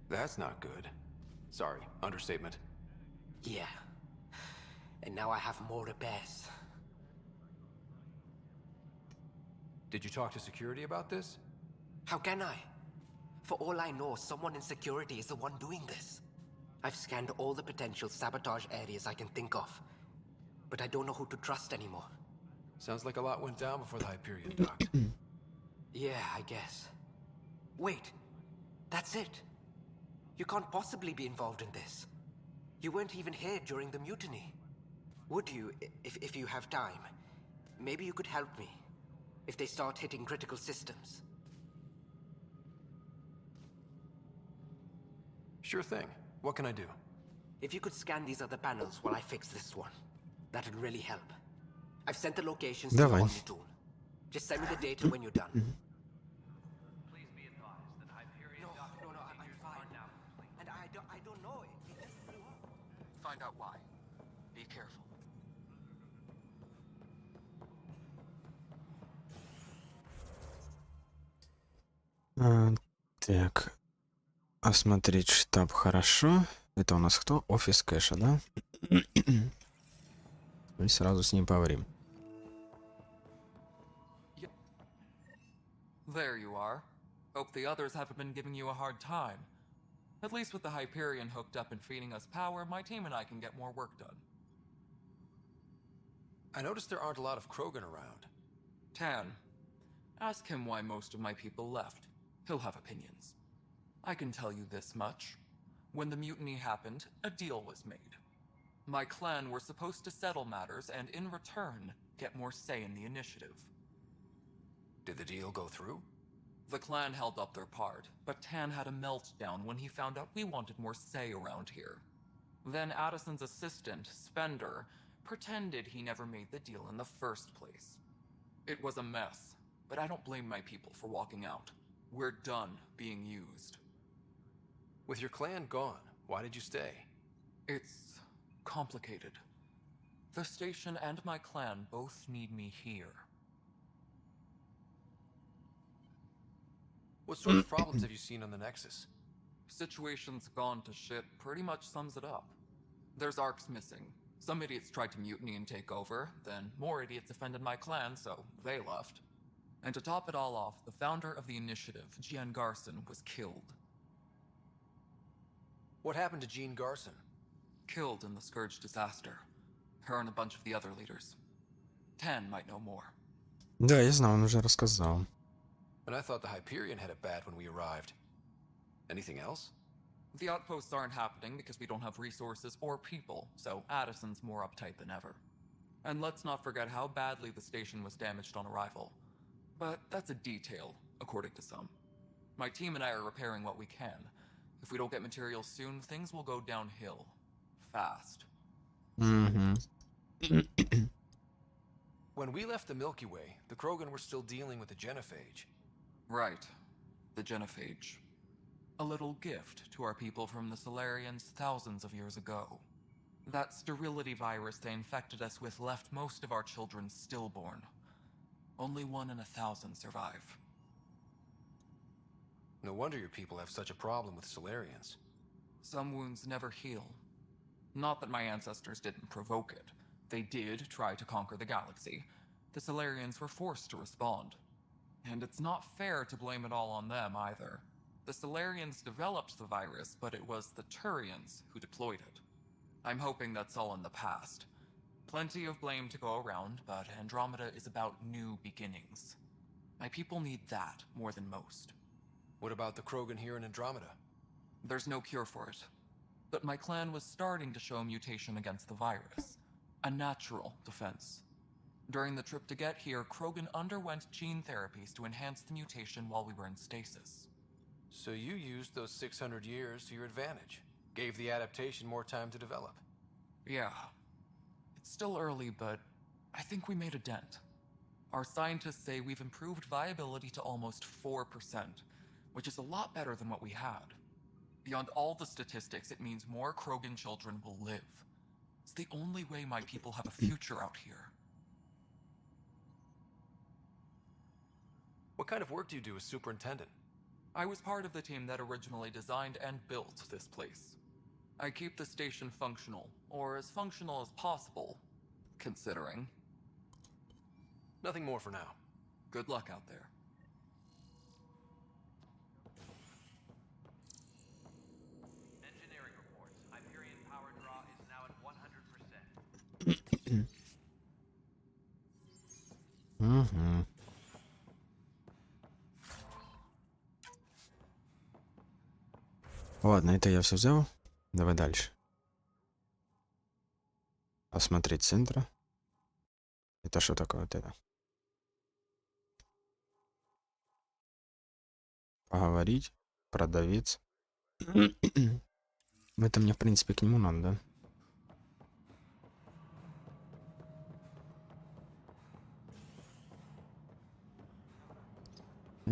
That's not good. Sorry, understatement. Yeah. And now I have more repairs. Did you talk to security about this? How can I? For all I know, someone in security is the one doing this. I've scanned all the potential sabotage areas I can think of. But I don't know who to trust anymore. Sounds like a lot went down before the Hyperion docked. Yeah, I guess. Wait. That's it. You can't possibly be involved in this. You weren't even here during the mutiny. Would you, if you have time? Maybe you could help me. If they start hitting critical systems. Sure thing. What can I do? If you could scan these other panels while I fix this one, that'd really help. I've sent the locations to Давай. the Omni tool. Just send me the data when you're done. Please be advised that Hyperion No, I'm fine. And I don't know. It just blew up. Find out why. Be careful. Так. Осмотреть штаб хорошо. Это у нас кто? Офис кэша, да? И сразу с ним поговорим. There you are. Hope the others haven't been giving you a hard time. At least with the Hyperion hooked up and feeding us power, my team and I can get more work done. I noticed there aren't a lot of Krogan around. Tan, ask him why most of my people left. He'll have opinions. I can tell you this much. When the mutiny happened, a deal was made. My clan were supposed to settle matters and, in return, get more say in the initiative. Did the deal go through? The clan held up their part, but Tan had a meltdown when he found out we wanted more say around here. Then Addison's assistant, Spender, pretended he never made the deal in the first place. It was a mess, but I don't blame my people for walking out. We're done being used. With your clan gone, why did you stay? It's complicated. The station and my clan both need me here. What sort of problems have you seen on the Nexus? Situation's gone to shit pretty much sums it up. There's arcs missing. Some idiots tried to mutiny and take over, then more idiots offended my clan, so they left. And to top it all off, the founder of the initiative, Jean Garson, was killed. What happened to Jean Garson? Killed in the Scourge disaster. Her and a bunch of the other leaders. Tan might know more. Да, я знаю, он уже рассказал. And I thought the Hyperion had it bad when we arrived. Anything else? The outposts aren't happening because we don't have resources or people, so Addison's more uptight than ever. And let's not forget how badly the station was damaged on arrival. But that's a detail, according to some. My team and I are repairing what we can. If we don't get materials soon, things will go downhill. Fast. When we left the Milky Way, the Krogan were still dealing with the genophage. Right. The genophage. A little gift to our people from the Solarians thousands of years ago. That sterility virus they infected us with left most of our children stillborn. Only 1 in 1,000 survive. No wonder your people have such a problem with Solarians. Some wounds never heal. Not that my ancestors didn't provoke it. They did try to conquer the galaxy. The Solarians were forced to respond. And it's not fair to blame it all on them either. The Solarians developed the virus, but it was the Turians who deployed it. I'm hoping that's all in the past. Plenty of blame to go around, but Andromeda is about new beginnings. My people need that more than most. What about the Krogan here in Andromeda? There's no cure for it. But my clan was starting to show mutation against the virus. A natural defense. During the trip to get here, Krogan underwent gene therapies to enhance the mutation while we were in stasis. So you used those 600 years to your advantage. Gave the adaptation more time to develop. Yeah. It's still early, but I think we made a dent. Our scientists say we've improved viability to almost 4%, which is a lot better than what we had. Beyond all the statistics, it means more Krogan children will live. It's the only way my people have a future out here. What kind of work do you do as superintendent? I was part of the team that originally designed and built this place. I keep the station functional, or as functional as possible, considering. Nothing more for now. Good luck out there. Engineering reports. Hyperion power draw is now at 100%. Угу. Ладно, это я все взял. Давай дальше. Осмотреть центра. Это что такое вот это? Поговорить. Продавец. Это мне, в принципе, к нему надо, да?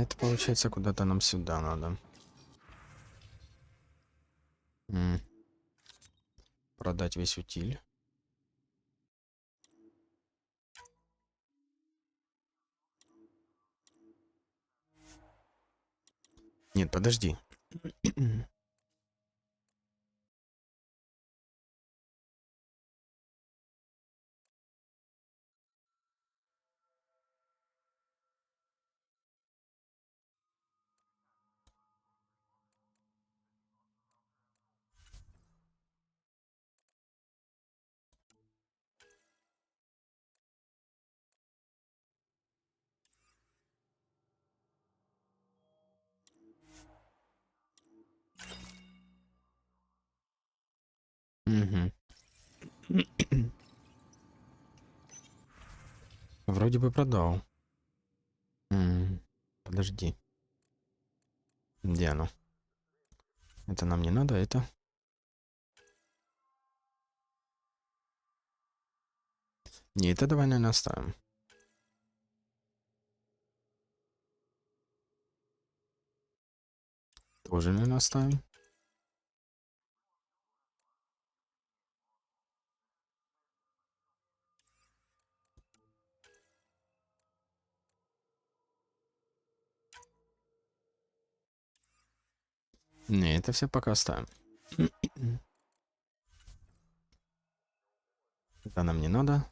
Это получается куда-то нам сюда надо. Продать весь утиль. Нет, подожди. Угу. Вроде бы продал. Подожди. Где оно? Это нам не надо, это... Не, это давай, наверное, оставим. Тоже, наверное, оставим. Не, это все пока оставим. Это нам не надо.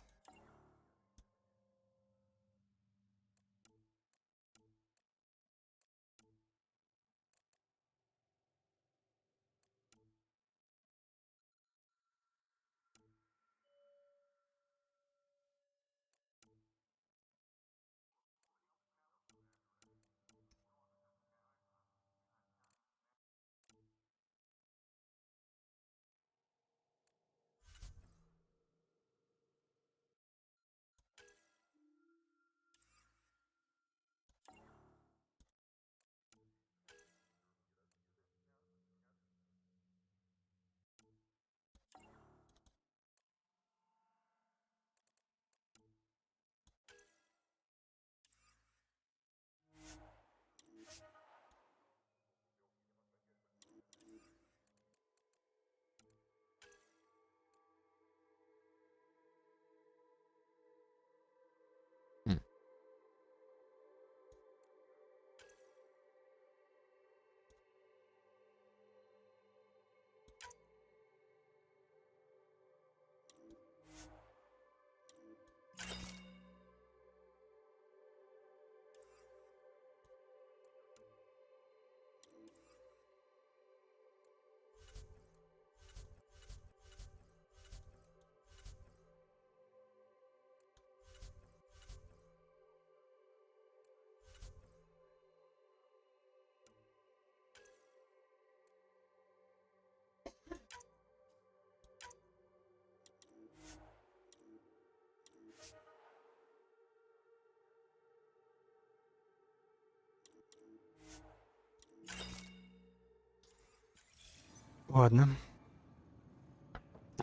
Ладно.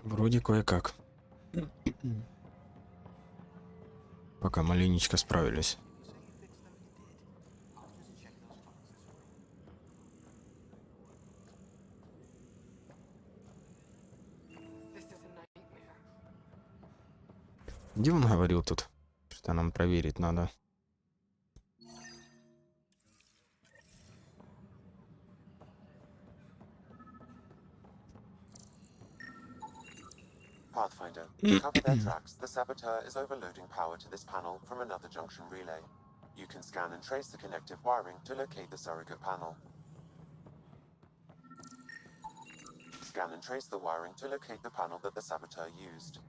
Вроде кое-как. Пока маленечко справились. Где он говорил тут? Что нам проверить надо. Pathfinder, to cover their tracks, the saboteur is overloading power to this panel from another junction relay. You can scan and trace the connective wiring to locate the surrogate panel. Scan and trace the wiring to locate the panel that the saboteur used.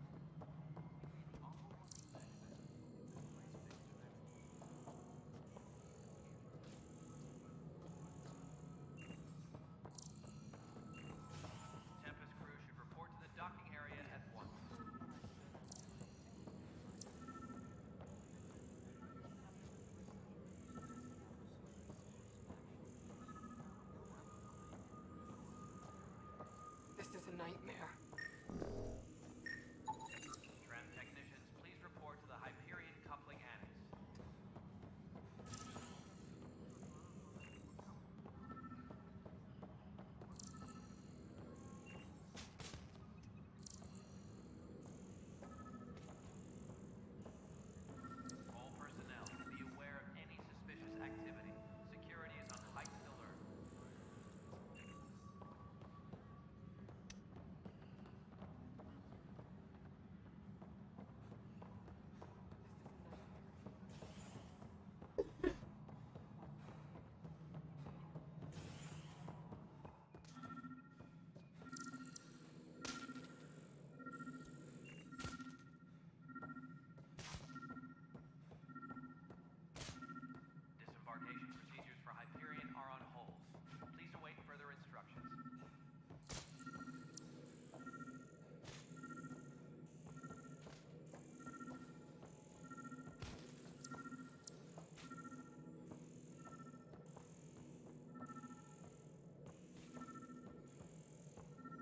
This is a nightmare. Tram technicians, please report to the Hyperion coupling annex. All personnel, be aware of any suspicious activity. Security is on heightened alert. Disembarkation procedures for Hyperion are on hold. Please await further instructions.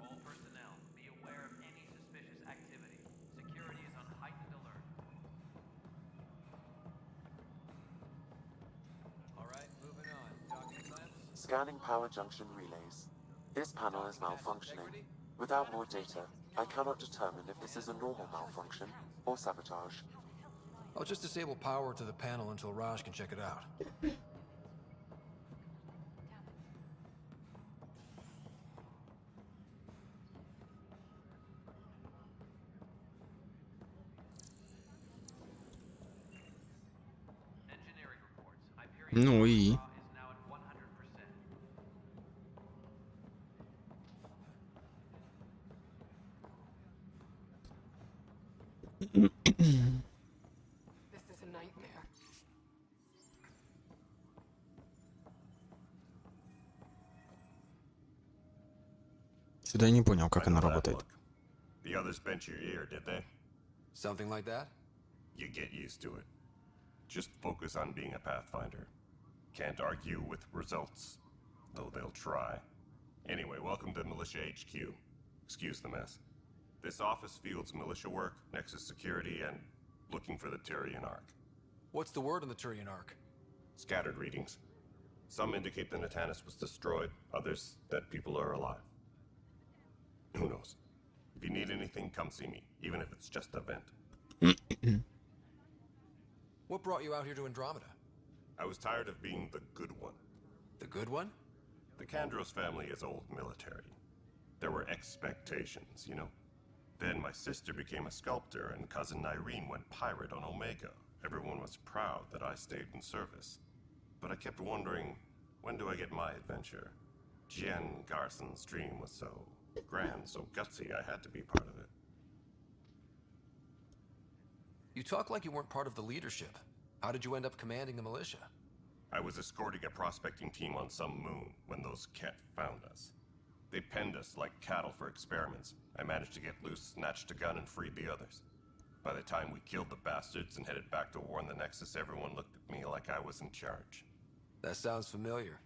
All personnel, be aware of any suspicious activity. Security is on heightened alert. Alright, moving on. Docking clamps? Scanning power junction relays. This panel is malfunctioning. Without more data, I cannot determine if this is a normal malfunction or sabotage. I'll just disable power to the panel until Raj can check it out. Engineering reports. Hyperion Ну и... is now at 100%. This is a nightmare. Сюда я не понял, как она работает. The others bent your ear, did they? Something like that? You get used to it. Just focus on being a Pathfinder. Can't argue with results, though they'll try. Anyway, welcome to Militia HQ. Excuse the mess. This office fields militia work, Nexus security, and looking for the Tyrian Ark. What's the word on the Tyrian Ark? Scattered readings. Some indicate the Natanus was destroyed, others that people are alive. Who knows? If you need anything, come see me, even if it's just a vent. What brought you out here to Andromeda? I was tired of being the good one. The good one? The Kandros family is old military. There were expectations, you know? Then my sister became a sculptor and cousin Irene went pirate on Omega. Everyone was proud that I stayed in service. But I kept wondering, when do I get my adventure? Jen Garson's dream was so grand, so gutsy, I had to be part of it. You talk like you weren't part of the leadership. How did you end up commanding the militia? I was escorting a prospecting team on some moon when those Ket found us. They penned us like cattle for experiments. I managed to get loose, snatched a gun, and freed the others. By the time we killed the bastards and headed back to war in the Nexus, everyone looked at me like I was in charge. That sounds familiar.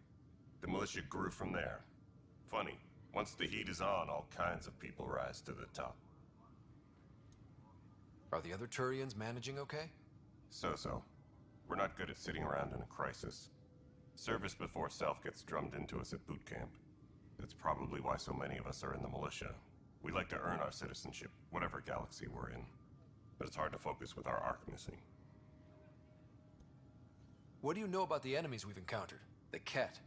The militia grew from there. Funny, Once the heat is on, all kinds of people rise to the top. Are the other Turians managing okay? So-so. We're not good at sitting around in a crisis. Service before self gets drummed into us at boot camp. That's probably why so many of us are in the militia. We like to earn our citizenship, whatever galaxy we're in. But it's hard to focus with our arc missing. What do you know about the enemies we've encountered? The Ket?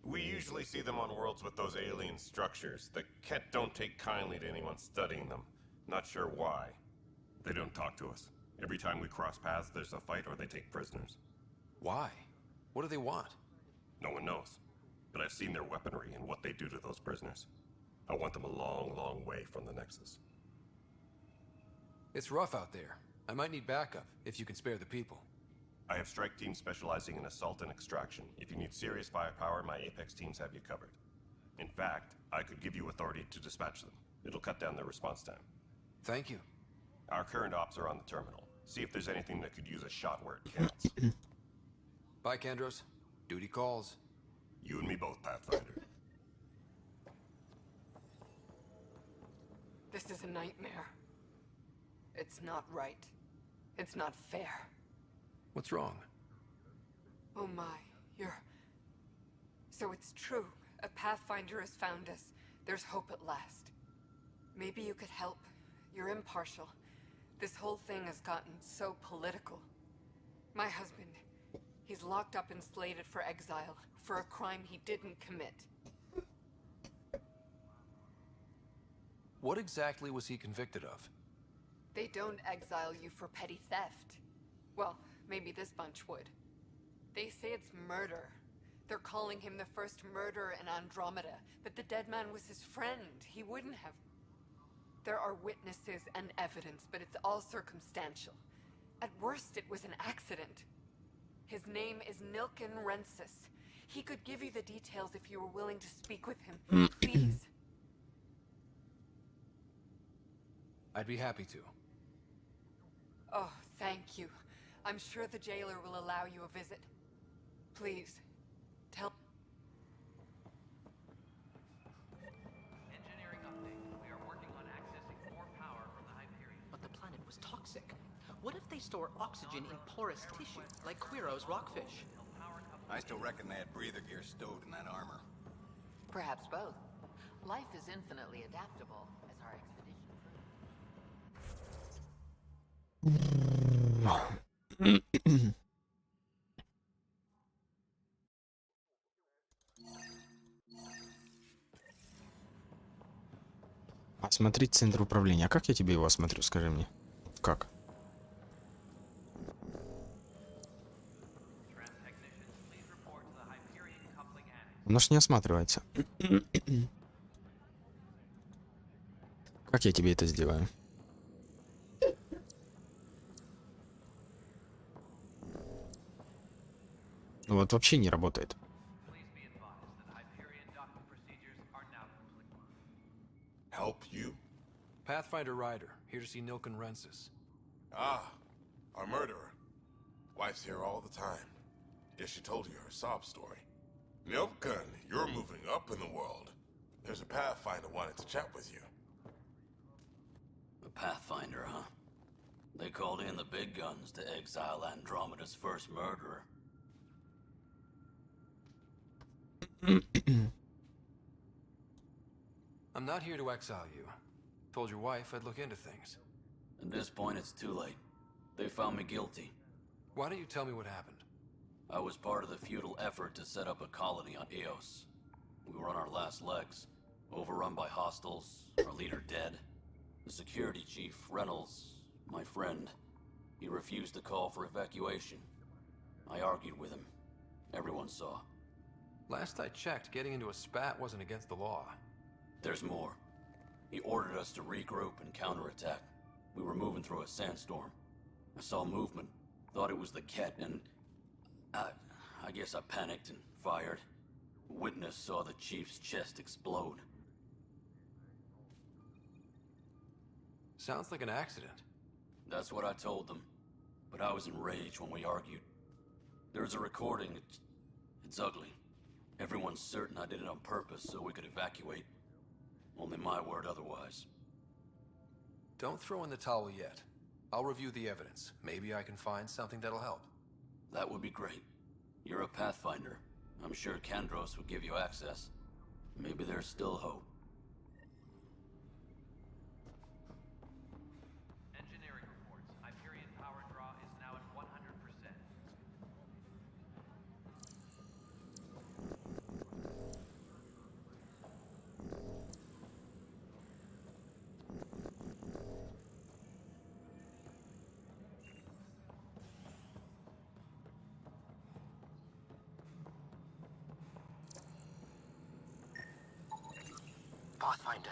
We usually see them on worlds with those alien structures. The Ket don't take kindly to anyone studying them. Not sure why. They don't talk to us. Every time we cross paths, there's a fight or they take prisoners. Why? What do they want? No one knows. But I've seen their weaponry and what they do to those prisoners. I want them a long, long way from the Nexus. It's rough out there. I might need backup, if you can spare the people. I have strike teams specializing in assault and extraction. If you need serious firepower, my Apex teams have you covered. In fact, I could give you authority to dispatch them. It'll cut down their response time. Thank you. Our current ops are on the terminal. See if there's anything that could use a shot where it counts. Bye, Kandros. Duty calls. You and me both, Pathfinder. This is a nightmare. It's not right. It's not fair. What's wrong? Oh my, you're... So it's true. A Pathfinder has found us. There's hope at last. Maybe you could help. You're impartial. This whole thing has gotten so political. My husband, he's locked up and slated for exile for a crime he didn't commit. What exactly was he convicted of? They don't exile you for petty theft. Well, maybe this bunch would. They say it's murder. They're calling him the first murderer in Andromeda, but the dead man was his friend. He wouldn't have... There are witnesses and evidence, but it's all circumstantial. At worst, it was an accident. His name is Nilken Rensis. He could give you the details if you were willing to speak with him. Please. I'd be happy to. Oh, thank you. I'm sure the jailer will allow you a visit. Please, tell... Engineering update. We are working on accessing more power from the Hyperion. But the planet was toxic. What if they store oxygen in porous tissue, like Quiro's rockfish? I still reckon they had breather gear stowed in that armor. Perhaps both. Life is infinitely adaptable, as our expedition proved. Осмотреть центр управления. А как я тебе его осмотрю, скажи мне? Как? Оно ж не осматривается. Как я тебе это сделаю? Вот вообще не работает. Help you? Pathfinder Ryder, here to see Nilken Rensis. Ah, our murderer. Wife's here all the time. Guess she told you her sob story. Nilken, you're moving up in the world. There's a Pathfinder wanted to chat with you. A Pathfinder, huh? They called in the big guns to exile Andromeda's first murderer. I'm not here to exile you. Told your wife I'd look into things. At this point, it's too late. They found me guilty. Why don't you tell me what happened? I was part of the futile effort to set up a colony on Eos. We were on our last legs, overrun by hostiles, our leader dead. The security chief, Reynolds, my friend, he refused to call for evacuation. I argued with him. Everyone saw. Last I checked, getting into a spat wasn't against the law. There's more. He ordered us to regroup and counterattack. We were moving through a sandstorm. I saw movement, thought it was the Ket, and I guess I panicked and fired. Witness saw the chief's chest explode. Sounds like an accident. That's what I told them, but I was enraged when we argued. There's a recording. It's ugly. Everyone's certain I did it on purpose so we could evacuate. Only my word otherwise. Don't throw in the towel yet. I'll review the evidence. Maybe I can find something that'll help. That would be great. You're a Pathfinder. I'm sure Kandros would give you access. Maybe there's still hope. Engineering reports. Hyperion power draw is now at 100%. Pathfinder,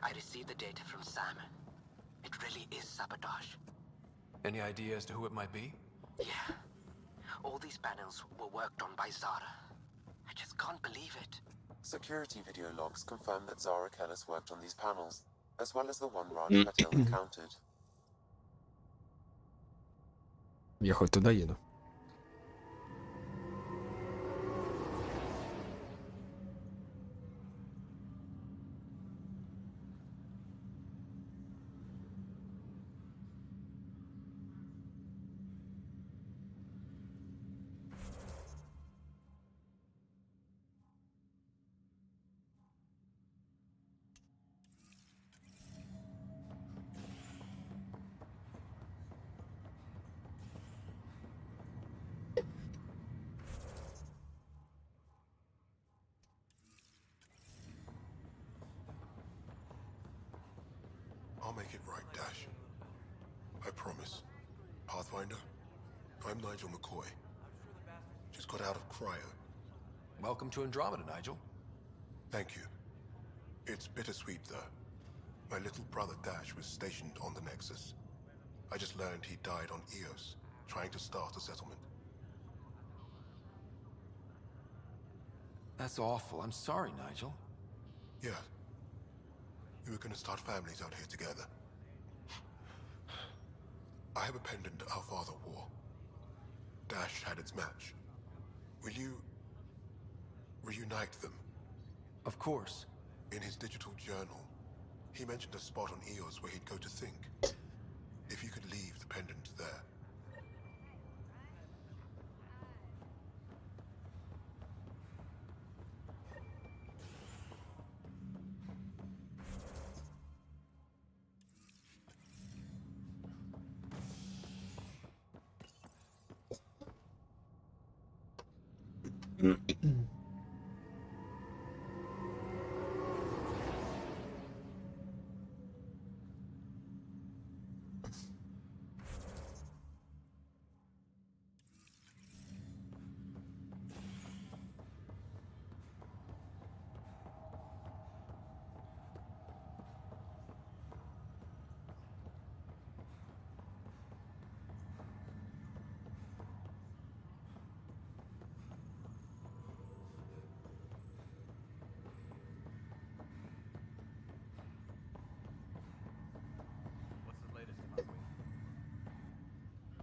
I received the data from Sam. It really is sabotage. Any idea as to who it might be? Yeah. All these panels were worked on by Zara. I just can't believe it. Security video logs confirm that Zara Kellis worked on these panels, as well as the one Raj Patel encountered. Я хоть туда еду. I'll make it right, Dash. I promise. Pathfinder, I'm Nigel McCoy. Just got out of cryo. Welcome to Andromeda, Nigel. Thank you. It's bittersweet, though. My little brother Dash was stationed on the Nexus. I just learned he died on Eos, trying to start a settlement. That's awful. I'm sorry, Nigel. Yeah. We were gonna start families out here together. I have a pendant our father wore. Dash had its match. Will you reunite them? Of course. In his digital journal, he mentioned a spot on Eos where he'd go to think. If you could leave the pendant there.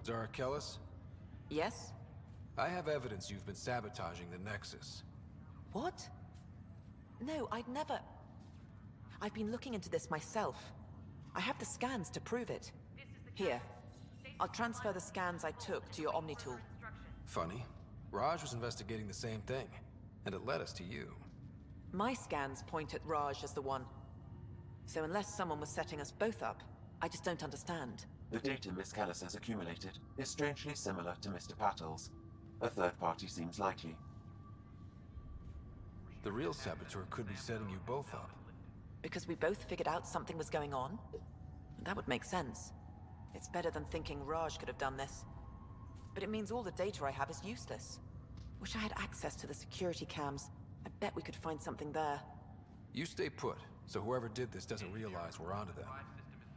Zara Kellis? Yes? I have evidence you've been sabotaging the Nexus. What? No, I'd never... I've been looking into this myself. I have the scans to prove it. Here. I'll transfer the scans I took to your Omni tool. Funny. Raj was investigating the same thing, and it led us to you. My scans point at Raj as the one. So unless someone was setting us both up, I just don't understand. The data Miss Kellis has accumulated is strangely similar to Mr. Patel's. A third party seems likely. The real saboteur could be setting you both up. Because we both figured out something was going on? That would make sense. It's better than thinking Raj could have done this. But it means all the data I have is useless. Wish I had access to the security cams. I bet we could find something there. You stay put, so whoever did this doesn't realize we're onto them.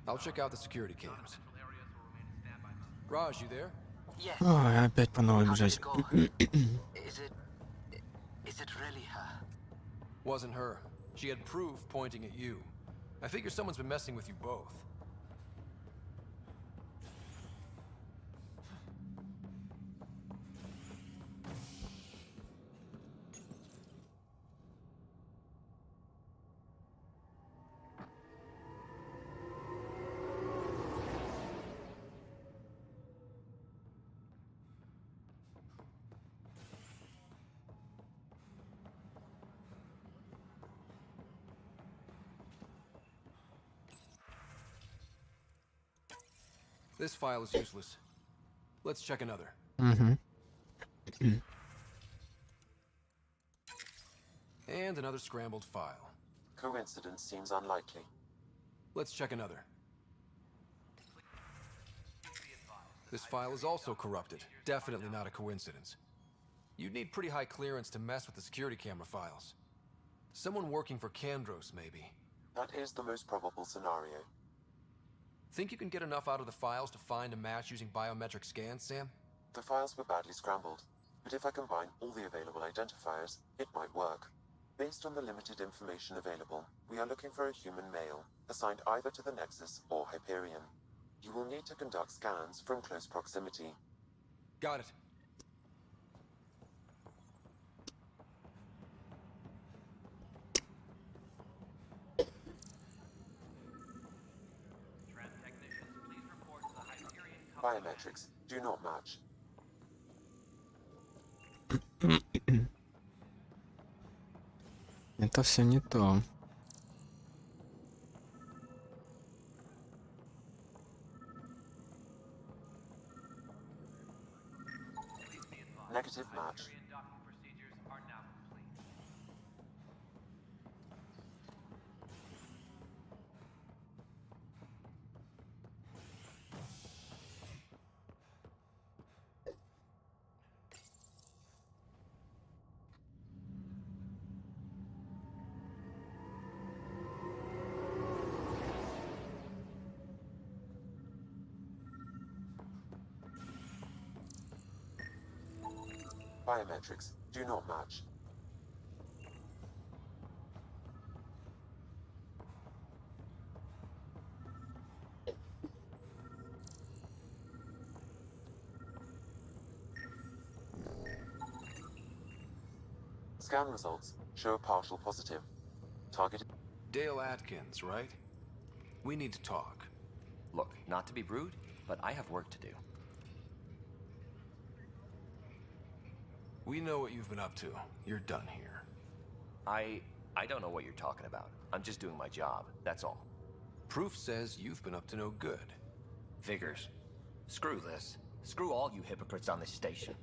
I'll check out the security cams. Raj, you there? Yes. Ой, опять по новой бежать. Is it really her? Wasn't her. She had proof pointing at you. I figure someone's been messing with you both. This file is useless. Let's check another. Угу. And another scrambled file. Coincidence seems unlikely. Let's check another. This file is also corrupted. Definitely not a coincidence. You'd need pretty high clearance to mess with the security camera files. Someone working for Kandros, maybe. That is the most probable scenario. Think you can get enough out of the files to find a match using biometric scans, Sam? The files were badly scrambled, but if I combine all the available identifiers, it might work. Based on the limited information available, we are looking for a human male, assigned either to the Nexus or Hyperion. You will need to conduct scans from close proximity. Got it. Biometrics do not match. Это все не то. Negative match. Biometrics do not match. Scan results show a partial positive. Targeted. Dale Atkins, right? We need to talk. Look, not to be rude, but I have work to do. We know what you've been up to. You're done here. I don't know what you're talking about. I'm just doing my job, that's all. Proof says you've been up to no good. Figures. Screw this. Screw all you hypocrites on this station.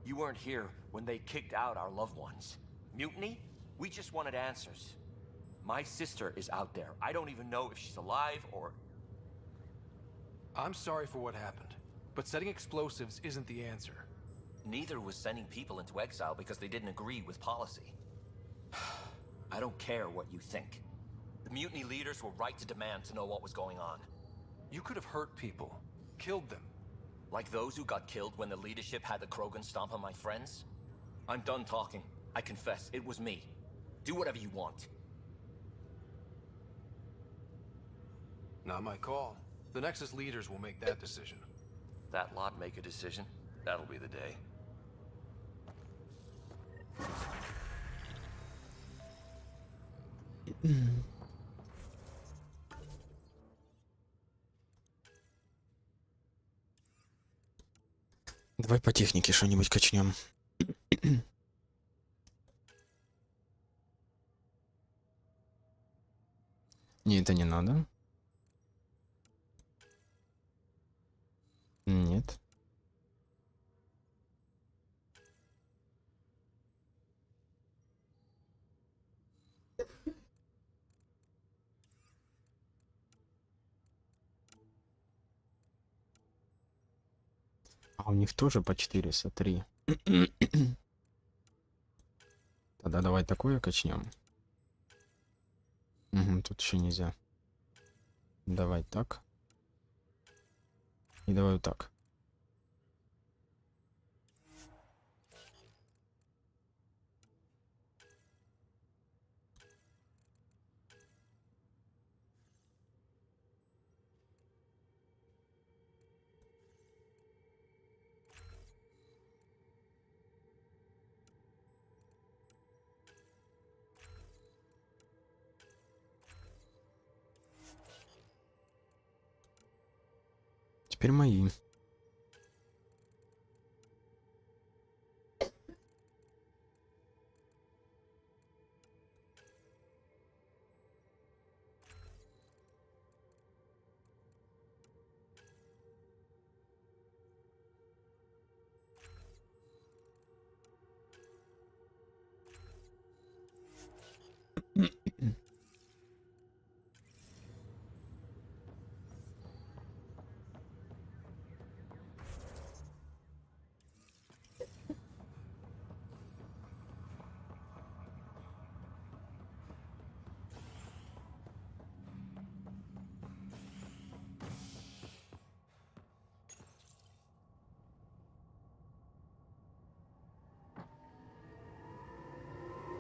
You weren't here when they kicked out our loved ones. Mutiny? We just wanted answers. My sister is out there. I don't even know if she's alive or... I'm sorry for what happened, but setting explosives isn't the answer. Neither was sending people into exile because they didn't agree with policy. I don't care what you think. The mutiny leaders were right to demand to know what was going on. You could have hurt people, killed them. Like those who got killed when the leadership had the Krogan stomp on my friends? I'm done talking. I confess, it was me. Do whatever you want. Not my call. The Nexus leaders will make that decision. That lot make a decision? That'll be the day. Давай по технике что-нибудь качнем. Не, это не надо. Нет. А у них тоже по 403. Тогда давай такое качнем. Угу, тут еще нельзя. Давай так. И давай вот так. Теперь мои.